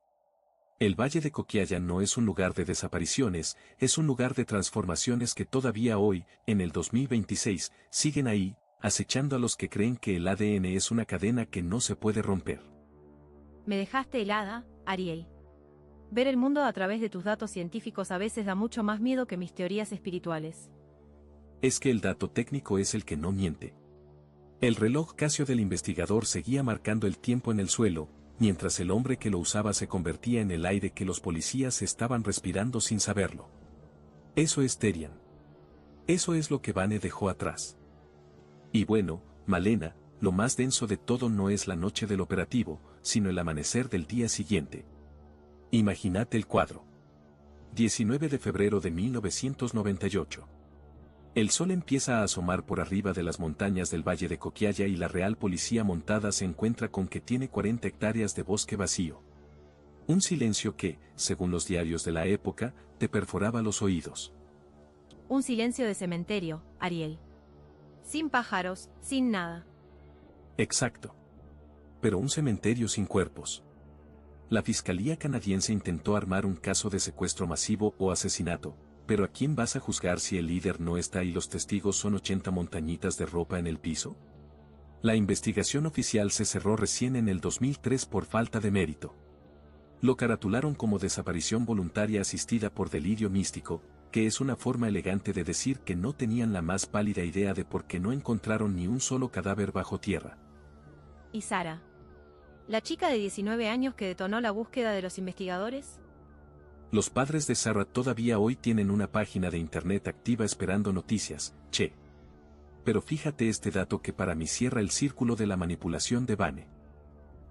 El Valle de Coquiaya no es un lugar de desapariciones, es un lugar de transformaciones que todavía hoy, en el 2026, siguen ahí, acechando a los que creen que el ADN es una cadena que no se puede romper. Me dejaste helada, Ariel. Ver el mundo a través de tus datos científicos a veces da mucho más miedo que mis teorías espirituales. Es que el dato técnico es el que no miente. El reloj Casio del investigador seguía marcando el tiempo en el suelo, mientras el hombre que lo usaba se convertía en el aire que los policías estaban respirando sin saberlo. Eso es Therian. Eso es lo que Vane dejó atrás. Y bueno, Malena, lo más denso de todo no es la noche del operativo, sino el amanecer del día siguiente. Imagínate el cuadro. 19 de febrero de 1998. El sol empieza a asomar por arriba de las montañas del Valle de Coquiaya y la Real Policía Montada se encuentra con que tiene 40 hectáreas de bosque vacío. Un silencio que, según los diarios de la época, te perforaba los oídos. Un silencio de cementerio, Ariel. Sin pájaros, sin nada. Exacto. Pero un cementerio sin cuerpos. La Fiscalía canadiense intentó armar un caso de secuestro masivo o asesinato, pero ¿a quién vas a juzgar si el líder no está y los testigos son 80 montañitas de ropa en el piso? La investigación oficial se cerró recién en el 2003 por falta de mérito. Lo caratularon como desaparición voluntaria asistida por delirio místico, que es una forma elegante de decir que no tenían la más pálida idea de por qué no encontraron ni un solo cadáver bajo tierra. ¿Y Sara? ¿La chica de 19 años que detonó la búsqueda de los investigadores? Los padres de Sarah todavía hoy tienen una página de internet activa esperando noticias, che. Pero fíjate este dato que para mí cierra el círculo de la manipulación de Vane.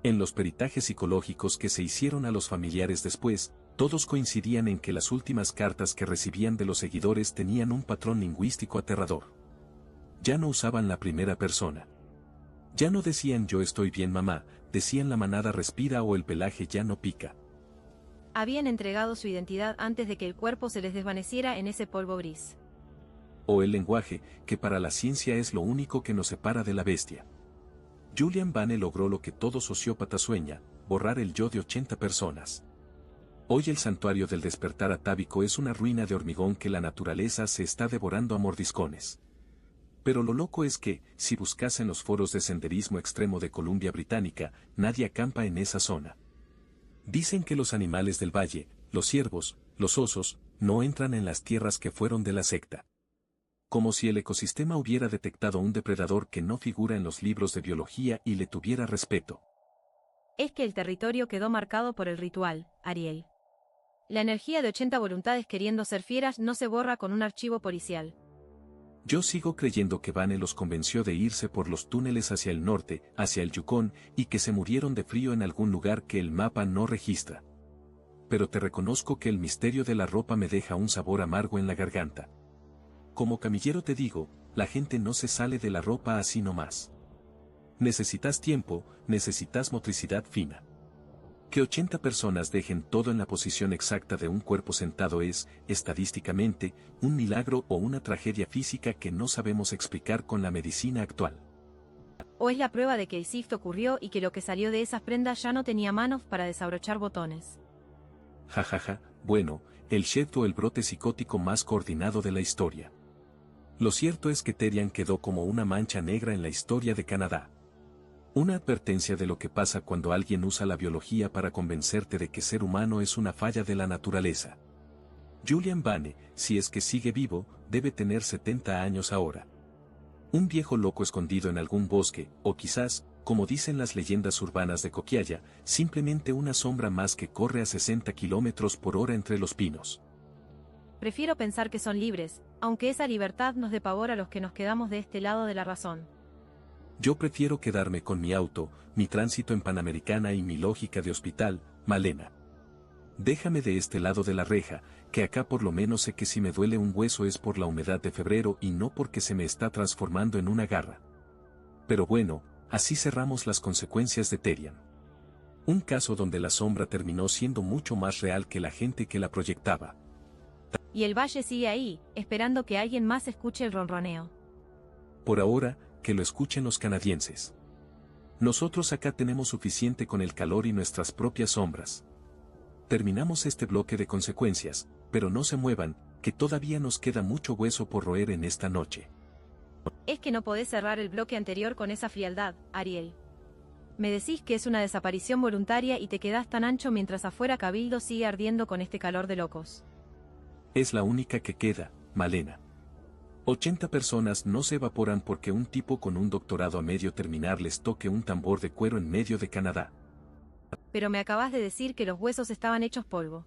En los peritajes psicológicos que se hicieron a los familiares después, todos coincidían en que las últimas cartas que recibían de los seguidores tenían un patrón lingüístico aterrador. Ya no usaban la primera persona. Ya no decían yo estoy bien mamá, decían la manada respira o el pelaje ya no pica. Habían entregado su identidad antes de que el cuerpo se les desvaneciera en ese polvo gris. O el lenguaje, que para la ciencia es lo único que nos separa de la bestia. Julian Vane logró lo que todo sociópata sueña, borrar el yo de 80 personas. Hoy el santuario del despertar atávico es una ruina de hormigón que la naturaleza se está devorando a mordiscones. Pero lo loco es que, si buscas en los foros de senderismo extremo de Columbia Británica, nadie acampa en esa zona. Dicen que los animales del valle, los ciervos, los osos, no entran en las tierras que fueron de la secta. Como si el ecosistema hubiera detectado un depredador que no figura en los libros de biología y le tuviera respeto. Es que el territorio quedó marcado por el ritual, Ariel. La energía de 80 voluntades queriendo ser fieras no se borra con un archivo policial. Yo sigo creyendo que Vane los convenció de irse por los túneles hacia el norte, hacia el Yukón, y que se murieron de frío en algún lugar que el mapa no registra. Pero te reconozco que el misterio de la ropa me deja un sabor amargo en la garganta. Como camillero te digo, la gente no se sale de la ropa así nomás. Necesitas tiempo, necesitas motricidad fina. Que 80 personas dejen todo en la posición exacta de un cuerpo sentado es, estadísticamente, un milagro o una tragedia física que no sabemos explicar con la medicina actual. O es la prueba de que el shift ocurrió y que lo que salió de esas prendas ya no tenía manos para desabrochar botones. Jajaja, bueno, el shift o el brote psicótico más coordinado de la historia. Lo cierto es que Therian quedó como una mancha negra en la historia de Canadá. Una advertencia de lo que pasa cuando alguien usa la biología para convencerte de que ser humano es una falla de la naturaleza. Julian Vane, si es que sigue vivo, debe tener 70 años ahora. Un viejo loco escondido en algún bosque, o quizás, como dicen las leyendas urbanas de Coquiaya, simplemente una sombra más que corre a 60 kilómetros por hora entre los pinos. Prefiero pensar que son libres, aunque esa libertad nos dé pavor a los que nos quedamos de este lado de la razón. Yo prefiero quedarme con mi auto, mi tránsito en Panamericana y mi lógica de hospital, Malena. Déjame de este lado de la reja, que acá por lo menos sé que si me duele un hueso es por la humedad de febrero y no porque se me está transformando en una garra. Pero bueno, así cerramos las consecuencias de Therian. Un caso donde la sombra terminó siendo mucho más real que la gente que la proyectaba. Y el valle sigue ahí, esperando que alguien más escuche el ronroneo. Por ahora, que lo escuchen los canadienses. Nosotros acá tenemos suficiente con el calor y nuestras propias sombras. Terminamos este bloque de consecuencias, pero no se muevan, que todavía nos queda mucho hueso por roer en esta noche. Es que no podés cerrar el bloque anterior con esa frialdad, Ariel. Me decís que es una desaparición voluntaria y te quedás tan ancho mientras afuera Cabildo sigue ardiendo con este calor de locos. Es la única que queda, Malena. 80 personas no se evaporan porque un tipo con un doctorado a medio terminar les toque un tambor de cuero en medio de Canadá. Pero me acabas de decir que los huesos estaban hechos polvo.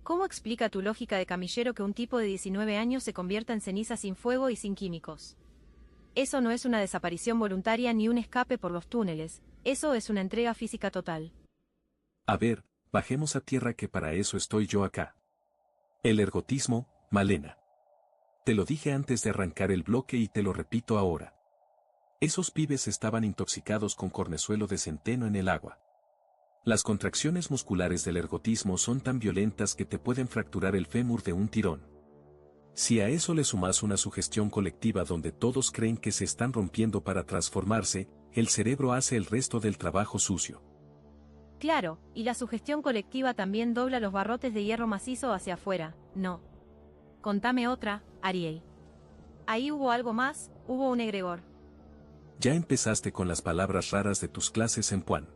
¿Cómo explica tu lógica de camillero que un tipo de 19 años se convierta en ceniza sin fuego y sin químicos? Eso no es una desaparición voluntaria ni un escape por los túneles, eso es una entrega física total. A ver, bajemos a tierra que para eso estoy yo acá. El ergotismo, Malena. Te lo dije antes de arrancar el bloque y te lo repito ahora. Esos pibes estaban intoxicados con cornezuelo de centeno en el agua. Las contracciones musculares del ergotismo son tan violentas que te pueden fracturar el fémur de un tirón. Si a eso le sumas una sugestión colectiva donde todos creen que se están rompiendo para transformarse, el cerebro hace el resto del trabajo sucio. Claro, y la sugestión colectiva también dobla los barrotes de hierro macizo hacia afuera, ¿no? Contame otra, Ariel. Ahí hubo algo más, hubo un egregor. Ya empezaste con las palabras raras de tus clases en Puan.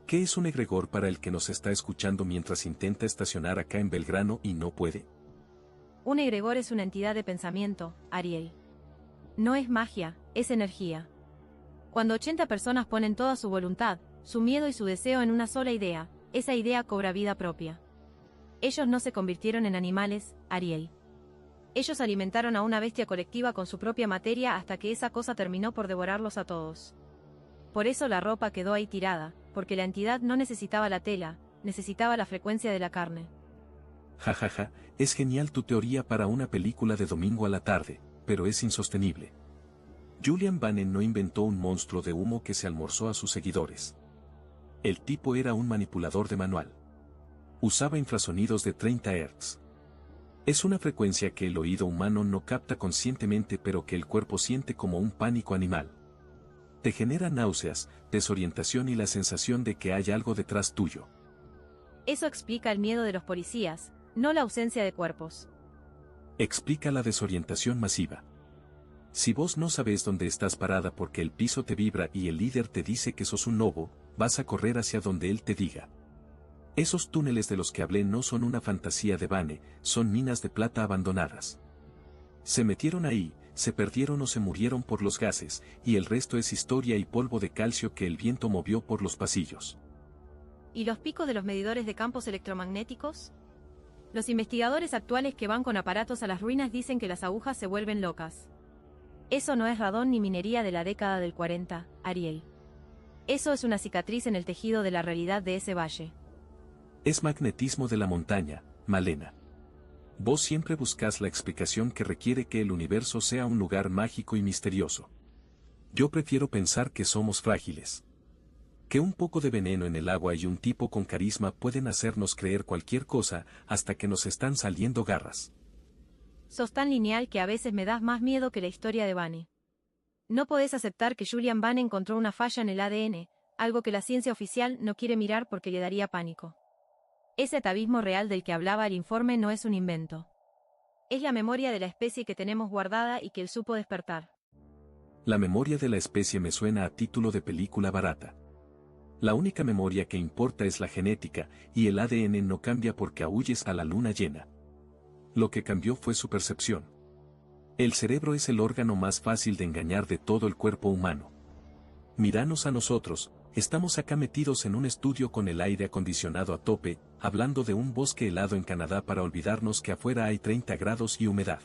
¿Qué es un egregor para el que nos está escuchando mientras intenta estacionar acá en Belgrano y no puede? Un egregor es una entidad de pensamiento, Ariel. No es magia, es energía. Cuando 80 personas ponen toda su voluntad, su miedo y su deseo en una sola idea, esa idea cobra vida propia. Ellos no se convirtieron en animales, Ariel. Ellos alimentaron a una bestia colectiva con su propia materia hasta que esa cosa terminó por devorarlos a todos. Por eso la ropa quedó ahí tirada, porque la entidad no necesitaba la tela, necesitaba la frecuencia de la carne. Jajaja, es genial tu teoría para una película de domingo a la tarde, pero es insostenible. Julian Bannon no inventó un monstruo de humo que se almorzó a sus seguidores. El tipo era un manipulador de manual. Usaba infrasonidos de 30 Hz. Es una frecuencia que el oído humano no capta conscientemente pero que el cuerpo siente como un pánico animal. Te genera náuseas, desorientación y la sensación de que hay algo detrás tuyo. Eso explica el miedo de los policías, no la ausencia de cuerpos. Explica la desorientación masiva. Si vos no sabes dónde estás parada porque el piso te vibra y el líder te dice que sos un lobo, vas a correr hacia donde él te diga. Esos túneles de los que hablé no son una fantasía de Vane, son minas de plata abandonadas. Se metieron ahí, se perdieron o se murieron por los gases, y el resto es historia y polvo de calcio que el viento movió por los pasillos. ¿Y los picos de los medidores de campos electromagnéticos? Los investigadores actuales que van con aparatos a las ruinas dicen que las agujas se vuelven locas. Eso no es radón ni minería de la década del 40, Ariel. Eso es una cicatriz en el tejido de la realidad de ese valle. Es magnetismo de la montaña, Malena. Vos siempre buscas la explicación que requiere que el universo sea un lugar mágico y misterioso. Yo prefiero pensar que somos frágiles. Que un poco de veneno en el agua y un tipo con carisma pueden hacernos creer cualquier cosa hasta que nos están saliendo garras. Sos tan lineal que a veces me das más miedo que la historia de Vane. No podés aceptar que Julian Vane encontró una falla en el ADN, algo que la ciencia oficial no quiere mirar porque le daría pánico. Ese atavismo real del que hablaba el informe no es un invento. Es la memoria de la especie que tenemos guardada y que él supo despertar. La memoria de la especie me suena a título de película barata. La única memoria que importa es la genética, y el ADN no cambia porque ahuyes a la luna llena. Lo que cambió fue su percepción. El cerebro es el órgano más fácil de engañar de todo el cuerpo humano. Míranos a nosotros, estamos acá metidos en un estudio con el aire acondicionado a tope, hablando de un bosque helado en Canadá para olvidarnos que afuera hay 30 grados y humedad.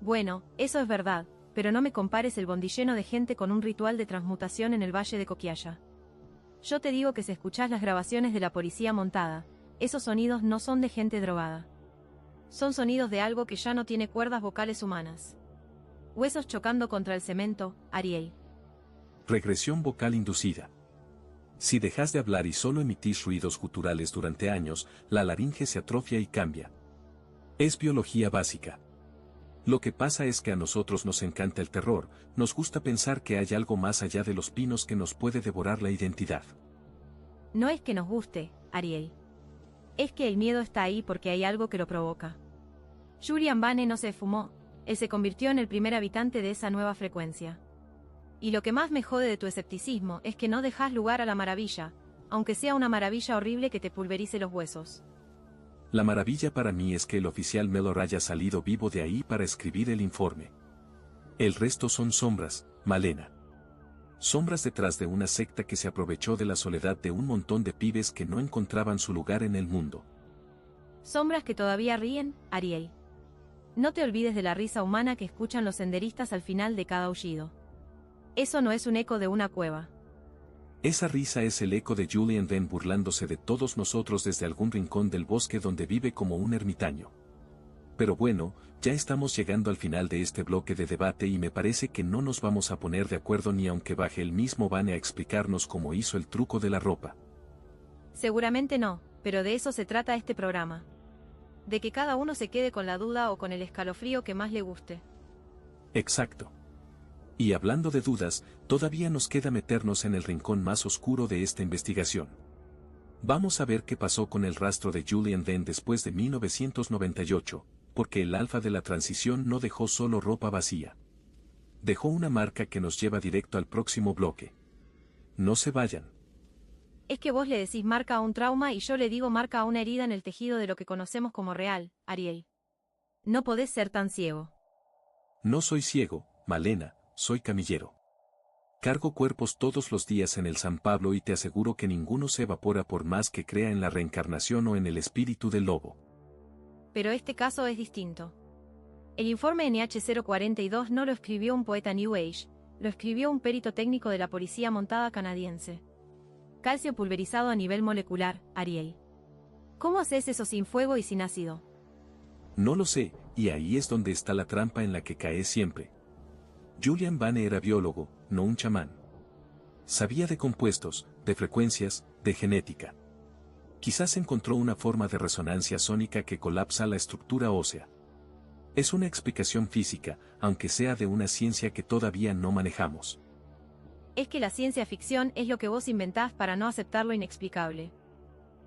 Bueno, eso es verdad, pero no me compares el bondi lleno de gente con un ritual de transmutación en el valle de Coquialla. Yo te digo que si escuchás las grabaciones de la policía montada, esos sonidos no son de gente drogada. Son sonidos de algo que ya no tiene cuerdas vocales humanas. Huesos chocando contra el cemento, Ariel. Regresión vocal inducida. Si dejas de hablar y solo emitís ruidos guturales durante años, la laringe se atrofia y cambia. Es biología básica. Lo que pasa es que a nosotros nos encanta el terror, nos gusta pensar que hay algo más allá de los pinos que nos puede devorar la identidad. No es que nos guste, Ariel. Es que el miedo está ahí porque hay algo que lo provoca. Julian Vane no se esfumó, él se convirtió en el primer habitante de esa nueva frecuencia. Y lo que más me jode de tu escepticismo es que no dejas lugar a la maravilla, aunque sea una maravilla horrible que te pulverice los huesos. La maravilla para mí es que el oficial Mellor haya salido vivo de ahí para escribir el informe. El resto son sombras, Malena. Sombras detrás de una secta que se aprovechó de la soledad de un montón de pibes que no encontraban su lugar en el mundo. Sombras que todavía ríen, Ariel. No te olvides de la risa humana que escuchan los senderistas al final de cada aullido. Eso no es un eco de una cueva. Esa risa es el eco de Julian Venn burlándose de todos nosotros desde algún rincón del bosque donde vive como un ermitaño. Pero bueno, ya estamos llegando al final de este bloque de debate y me parece que no nos vamos a poner de acuerdo ni aunque baje el mismo Vane a explicarnos cómo hizo el truco de la ropa. Seguramente no, pero de eso se trata este programa. De que cada uno se quede con la duda o con el escalofrío que más le guste. Exacto. Y hablando de dudas, todavía nos queda meternos en el rincón más oscuro de esta investigación. Vamos a ver qué pasó con el rastro de Julian Venn después de 1998, porque el alfa de la transición no dejó solo ropa vacía. Dejó una marca que nos lleva directo al próximo bloque. No se vayan. Es que vos le decís marca a un trauma y yo le digo marca a una herida en el tejido de lo que conocemos como real, Ariel. No podés ser tan ciego. No soy ciego, Malena, soy camillero. Cargo cuerpos todos los días en el San Pablo y te aseguro que ninguno se evapora por más que crea en la reencarnación o en el espíritu del lobo. Pero este caso es distinto. El informe NH042 no lo escribió un poeta New Age, lo escribió un perito técnico de la policía montada canadiense. Calcio pulverizado a nivel molecular, Ariel. ¿Cómo haces eso sin fuego y sin ácido? No lo sé, y ahí es donde está la trampa en la que cae siempre. Julian Vane era biólogo, no un chamán. Sabía de compuestos, de frecuencias, de genética. Quizás encontró una forma de resonancia sónica que colapsa la estructura ósea. Es una explicación física, aunque sea de una ciencia que todavía no manejamos. Es que la ciencia ficción es lo que vos inventás para no aceptar lo inexplicable.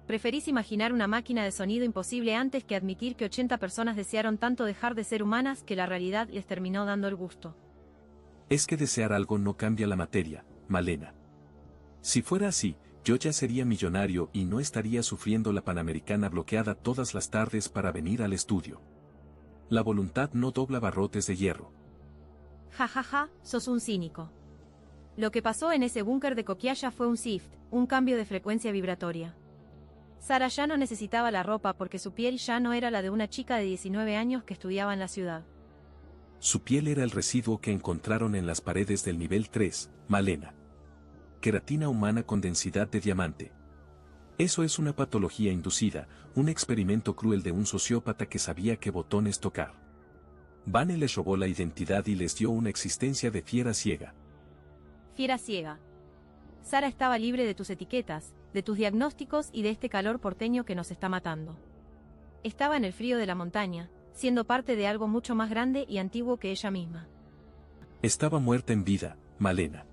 Preferís imaginar una máquina de sonido imposible antes que admitir que 80 personas desearon tanto dejar de ser humanas que la realidad les terminó dando el gusto. Es que desear algo no cambia la materia, Malena. Si fuera así, yo ya sería millonario y no estaría sufriendo la Panamericana bloqueada todas las tardes para venir al estudio. La voluntad no dobla barrotes de hierro. Ja ja ja, sos un cínico. Lo que pasó en ese búnker de Coquillaya fue un shift, un cambio de frecuencia vibratoria. Sara ya no necesitaba la ropa porque su piel ya no era la de una chica de 19 años que estudiaba en la ciudad. Su piel era el residuo que encontraron en las paredes del nivel 3, Malena. Queratina humana con densidad de diamante. Eso es una patología inducida, un experimento cruel de un sociópata que sabía qué botones tocar. Vane les robó la identidad y les dio una existencia de fiera ciega. Fiera ciega. Sara estaba libre de tus etiquetas, de tus diagnósticos y de este calor porteño que nos está matando. Estaba en el frío de la montaña, siendo parte de algo mucho más grande y antiguo que ella misma. Estaba muerta en vida, Malena.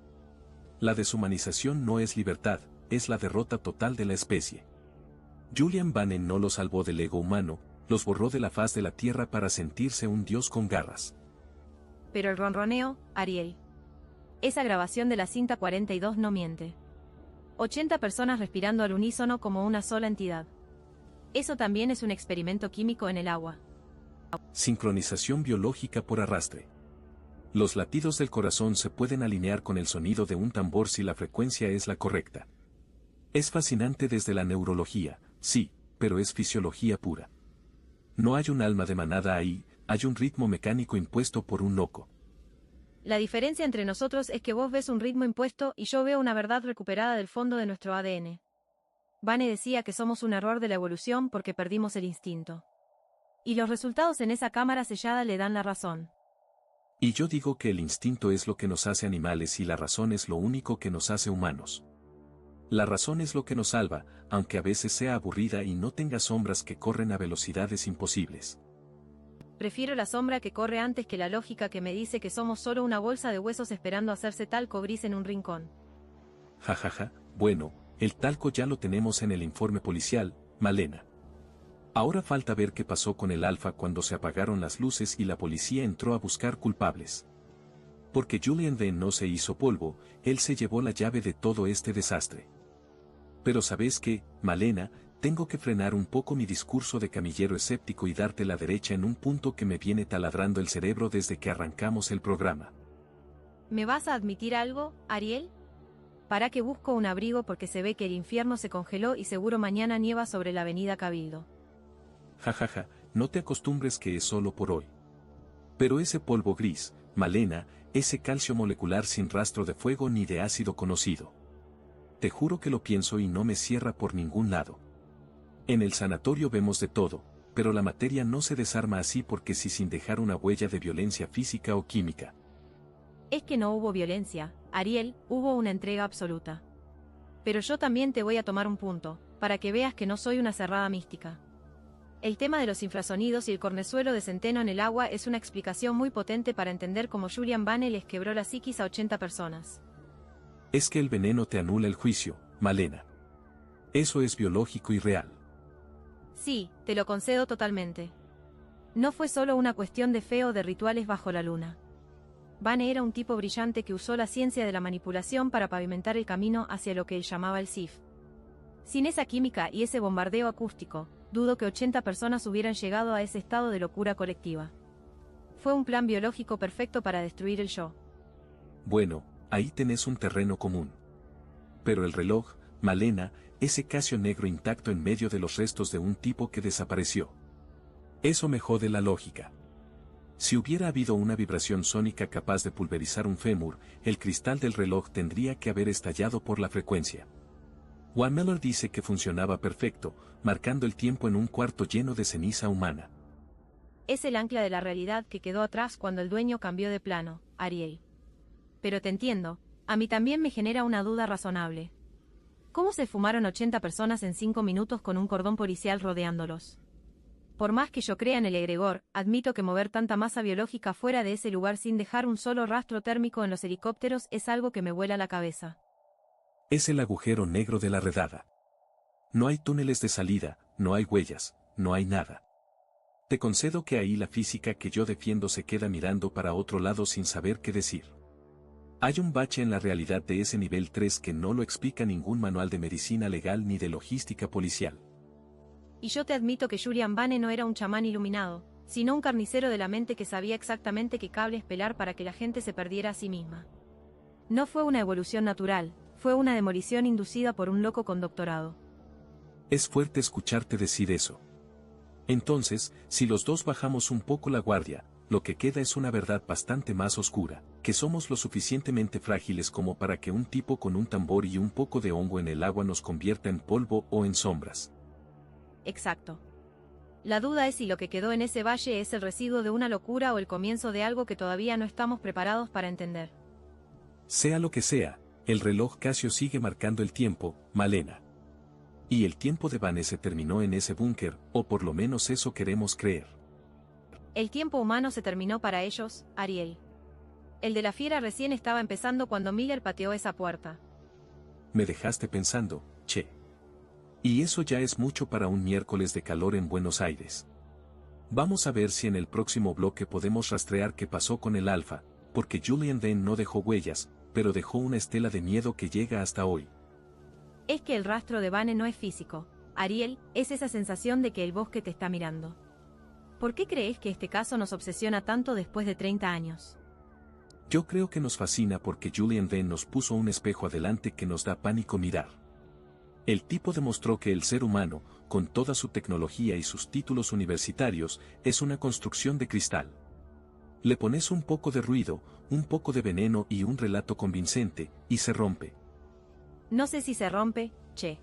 La deshumanización no es libertad, es la derrota total de la especie. Julian Vane no los salvó del ego humano, los borró de la faz de la tierra para sentirse un dios con garras. Pero el ronroneo, Ariel. Esa grabación de la cinta 42 no miente. 80 personas respirando al unísono como una sola entidad. Eso también es un experimento químico en el agua. Sincronización biológica por arrastre. Los latidos del corazón se pueden alinear con el sonido de un tambor si la frecuencia es la correcta. Es fascinante desde la neurología, sí, pero es fisiología pura. No hay un alma de manada ahí, hay un ritmo mecánico impuesto por un loco. La diferencia entre nosotros es que vos ves un ritmo impuesto y yo veo una verdad recuperada del fondo de nuestro ADN. Vane decía que somos un error de la evolución porque perdimos el instinto. Y los resultados en esa cámara sellada le dan la razón. Y yo digo que el instinto es lo que nos hace animales y la razón es lo único que nos hace humanos. La razón es lo que nos salva, aunque a veces sea aburrida y no tenga sombras que corren a velocidades imposibles. Prefiero la sombra que corre antes que la lógica que me dice que somos solo una bolsa de huesos esperando hacerse talco gris en un rincón. Jajaja, bueno, el talco ya lo tenemos en el informe policial, Malena. Ahora falta ver qué pasó con el Alfa cuando se apagaron las luces y la policía entró a buscar culpables. Porque Julian Vane no se hizo polvo, él se llevó la llave de todo este desastre. Pero ¿sabes qué, Malena? Tengo que frenar un poco mi discurso de camillero escéptico y darte la derecha en un punto que me viene taladrando el cerebro desde que arrancamos el programa. ¿Me vas a admitir algo, Ariel? Para que busco un abrigo porque se ve que el infierno se congeló y seguro mañana nieva sobre la avenida Cabildo. Jajaja, no te acostumbres que es solo por hoy. Pero ese polvo gris, Malena, ese calcio molecular sin rastro de fuego ni de ácido conocido. Te juro que lo pienso y no me cierra por ningún lado. En el sanatorio vemos de todo, pero la materia no se desarma así porque sí sin dejar una huella de violencia física o química. Es que no hubo violencia, Ariel, hubo una entrega absoluta. Pero yo también te voy a tomar un punto, para que veas que no soy una cerrada mística. El tema de los infrasonidos y el cornezuelo de centeno en el agua es una explicación muy potente para entender cómo Julian Vane les quebró la psiquis a 80 personas. Es que el veneno te anula el juicio, Malena. Eso es biológico y real. Sí, te lo concedo totalmente. No fue solo una cuestión de fe o de rituales bajo la luna. Vane era un tipo brillante que usó la ciencia de la manipulación para pavimentar el camino hacia lo que él llamaba el SIF. Sin esa química y ese bombardeo acústico, dudo que 80 personas hubieran llegado a ese estado de locura colectiva. Fue un plan biológico perfecto para destruir el yo. Bueno, ahí tenés un terreno común. Pero el reloj, Malena, ese Casio negro intacto en medio de los restos de un tipo que desapareció. Eso me jode la lógica. Si hubiera habido una vibración sónica capaz de pulverizar un fémur, el cristal del reloj tendría que haber estallado por la frecuencia. Juan Mellor dice que funcionaba perfecto, marcando el tiempo en un cuarto lleno de ceniza humana. Es el ancla de la realidad que quedó atrás cuando el dueño cambió de plano, Ariel. Pero te entiendo, a mí también me genera una duda razonable. ¿Cómo se fumaron 80 personas en 5 minutos con un cordón policial rodeándolos? Por más que yo crea en el egregor, admito que mover tanta masa biológica fuera de ese lugar sin dejar un solo rastro térmico en los helicópteros es algo que me vuela la cabeza. Es el agujero negro de la redada. No hay túneles de salida, no hay huellas, no hay nada. Te concedo que ahí la física que yo defiendo se queda mirando para otro lado sin saber qué decir. Hay un bache en la realidad de ese nivel 3 que no lo explica ningún manual de medicina legal ni de logística policial. Y yo te admito que Julian Vane no era un chamán iluminado, sino un carnicero de la mente que sabía exactamente qué cables pelar para que la gente se perdiera a sí misma. No fue una evolución natural, fue una demolición inducida por un loco con doctorado. Es fuerte escucharte decir eso. Entonces, si los dos bajamos un poco la guardia, lo que queda es una verdad bastante más oscura, que somos lo suficientemente frágiles como para que un tipo con un tambor y un poco de hongo en el agua nos convierta en polvo o en sombras. Exacto. La duda es si lo que quedó en ese valle es el residuo de una locura o el comienzo de algo que todavía no estamos preparados para entender. Sea lo que sea, el reloj Casio sigue marcando el tiempo, Malena. Y el tiempo de Vane se terminó en ese búnker, o por lo menos eso queremos creer. El tiempo humano se terminó para ellos, Ariel. El de la fiera recién estaba empezando cuando Miller pateó esa puerta. Me dejaste pensando, che. Y eso ya es mucho para un miércoles de calor en Buenos Aires. Vamos a ver si en el próximo bloque podemos rastrear qué pasó con el Alfa, porque Julian Vane no dejó huellas, pero dejó una estela de miedo que llega hasta hoy. Es que el rastro de Vane no es físico, Ariel, es esa sensación de que el bosque te está mirando. ¿Por qué crees que este caso nos obsesiona tanto después de 30 años? Yo creo que nos fascina porque Julian Vane nos puso un espejo adelante que nos da pánico mirar. El tipo demostró que el ser humano, con toda su tecnología y sus títulos universitarios, es una construcción de cristal. Le pones un poco de ruido, un poco de veneno y un relato convincente, y se rompe. No sé si se rompe, che.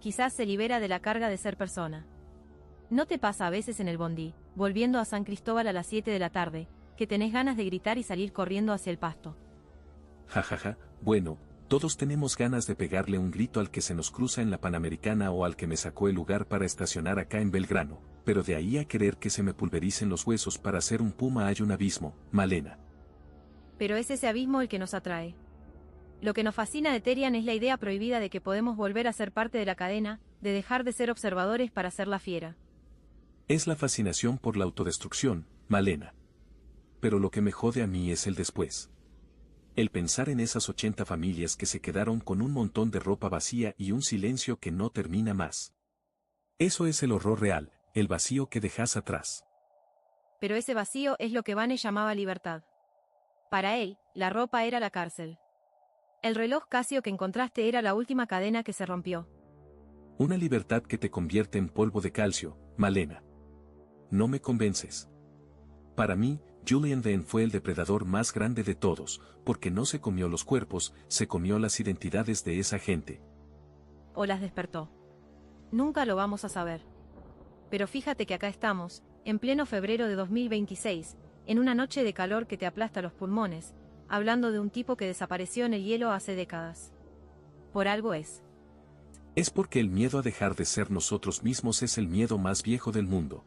Quizás se libera de la carga de ser persona. ¿No te pasa a veces en el bondi, volviendo a San Cristóbal a las 7 de la tarde, que tenés ganas de gritar y salir corriendo hacia el pasto? Jajaja, bueno, todos tenemos ganas de pegarle un grito al que se nos cruza en la Panamericana o al que me sacó el lugar para estacionar acá en Belgrano, pero de ahí a querer que se me pulvericen los huesos para ser un puma hay un abismo, Malena. Pero es ese abismo el que nos atrae. Lo que nos fascina de Therian es la idea prohibida de que podemos volver a ser parte de la cadena, de dejar de ser observadores para ser la fiera. Es la fascinación por la autodestrucción, Malena. Pero lo que me jode a mí es el después. El pensar en esas 80 familias que se quedaron con un montón de ropa vacía y un silencio que no termina más. Eso es el horror real, el vacío que dejas atrás. Pero ese vacío es lo que Vane llamaba libertad. Para él, la ropa era la cárcel. El reloj Casio que encontraste era la última cadena que se rompió. Una libertad que te convierte en polvo de calcio, Malena. No me convences. Para mí, Julian Vane fue el depredador más grande de todos, porque no se comió los cuerpos, se comió las identidades de esa gente. O las despertó. Nunca lo vamos a saber. Pero fíjate que acá estamos, en pleno febrero de 2026, en una noche de calor que te aplasta los pulmones, hablando de un tipo que desapareció en el hielo hace décadas. Por algo es. Es porque el miedo a dejar de ser nosotros mismos es el miedo más viejo del mundo.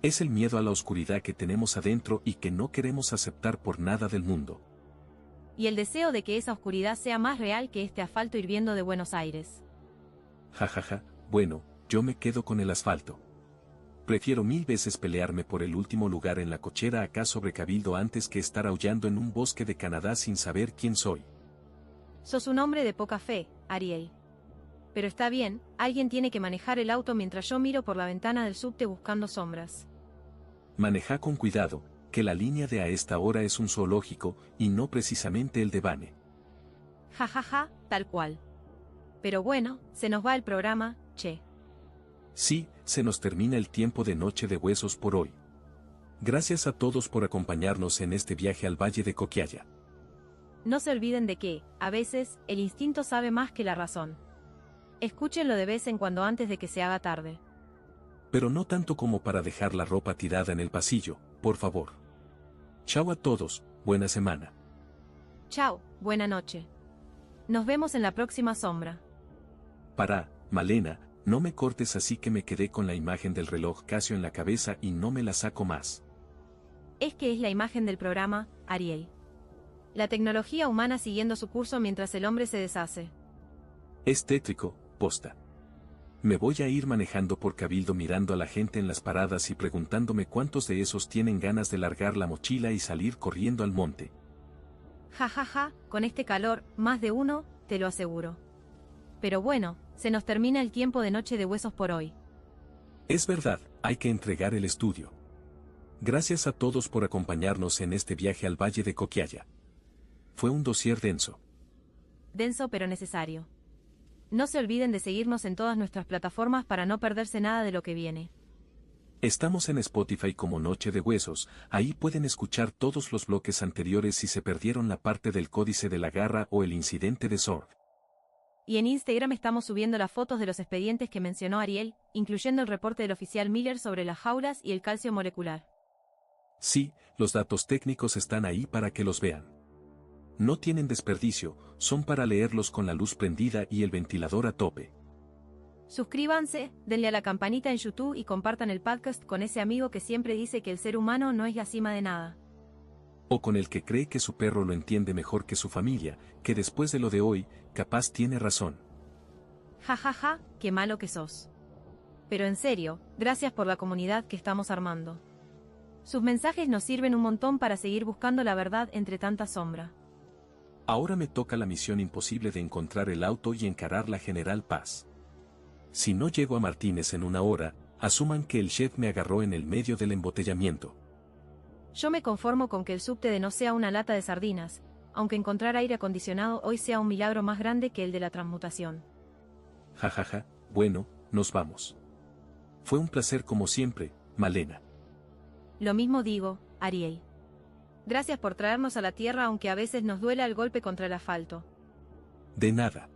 Es el miedo a la oscuridad que tenemos adentro y que no queremos aceptar por nada del mundo. Y el deseo de que esa oscuridad sea más real que este asfalto hirviendo de Buenos Aires. Jajaja, bueno, yo me quedo con el asfalto. Prefiero 1000 veces pelearme por el último lugar en la cochera acá sobre Cabildo antes que estar aullando en un bosque de Canadá sin saber quién soy. Sos un hombre de poca fe, Ariel. Pero está bien, alguien tiene que manejar el auto mientras yo miro por la ventana del subte buscando sombras. Maneja con cuidado, que la línea de a esta hora es un zoológico, y no precisamente el de Vane. Jajaja, tal cual. Pero bueno, se nos va el programa, che. Sí, se nos termina el tiempo de Noche de Huesos por hoy. Gracias a todos por acompañarnos en este viaje al Valle de Coquiaya. No se olviden de que, a veces, el instinto sabe más que la razón. Escúchenlo de vez en cuando antes de que se haga tarde. Pero no tanto como para dejar la ropa tirada en el pasillo, por favor. Chao a todos, buena semana. Chao, buena noche. Nos vemos en la próxima sombra. Malena, no me cortes así que me quedé con la imagen del reloj Casio en la cabeza y no me la saco más. Es que es la imagen del programa, Ariel. La tecnología humana siguiendo su curso mientras el hombre se deshace. Es tétrico, posta. Me voy a ir manejando por Cabildo mirando a la gente en las paradas y preguntándome cuántos de esos tienen ganas de largar la mochila y salir corriendo al monte. Ja ja ja, con este calor, más de uno, te lo aseguro. Pero bueno, se nos termina el tiempo de Noche de Huesos por hoy. Es verdad, hay que entregar el estudio. Gracias a todos por acompañarnos en este viaje al Valle de Coquiaya. Fue un dossier denso. Denso pero necesario. No se olviden de seguirnos en todas nuestras plataformas para no perderse nada de lo que viene. Estamos en Spotify como Noche de Huesos, ahí pueden escuchar todos los bloques anteriores si se perdieron la parte del Códice de la Garra o el incidente de Sword. Y en Instagram estamos subiendo las fotos de los expedientes que mencionó Ariel, incluyendo el reporte del oficial Miller sobre las jaulas y el calcio molecular. Sí, los datos técnicos están ahí para que los vean. No tienen desperdicio, son para leerlos con la luz prendida y el ventilador a tope. Suscríbanse, denle a la campanita en YouTube y compartan el podcast con ese amigo que siempre dice que el ser humano no es la cima de nada. O con el que cree que su perro lo entiende mejor que su familia, que después de lo de hoy, capaz tiene razón. Ja ja ja, qué malo que sos. Pero en serio, gracias por la comunidad que estamos armando. Sus mensajes nos sirven un montón para seguir buscando la verdad entre tanta sombra. Ahora me toca la misión imposible de encontrar el auto y encarar la General Paz. Si no llego a Martínez en una hora, asuman que el chef me agarró en el medio del embotellamiento. Yo me conformo con que el subte de no sea una lata de sardinas, aunque encontrar aire acondicionado hoy sea un milagro más grande que el de la transmutación. Jajaja, bueno, nos vamos. Fue un placer como siempre, Malena. Lo mismo digo, Ariel. Gracias por traernos a la tierra aunque a veces nos duela el golpe contra el asfalto. De nada.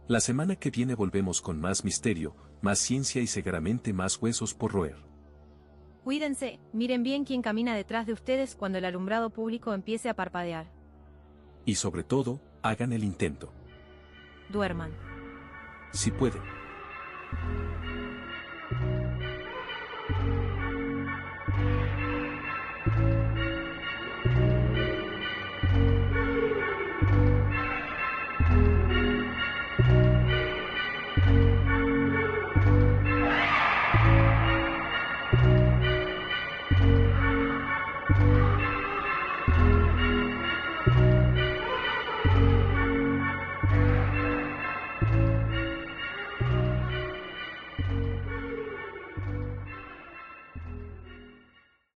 La semana que viene volvemos con más misterio, más ciencia y seguramente más huesos por roer. Cuídense, miren bien quién camina detrás de ustedes cuando el alumbrado público empiece a parpadear. Y sobre todo, hagan el intento. Duerman. Si pueden.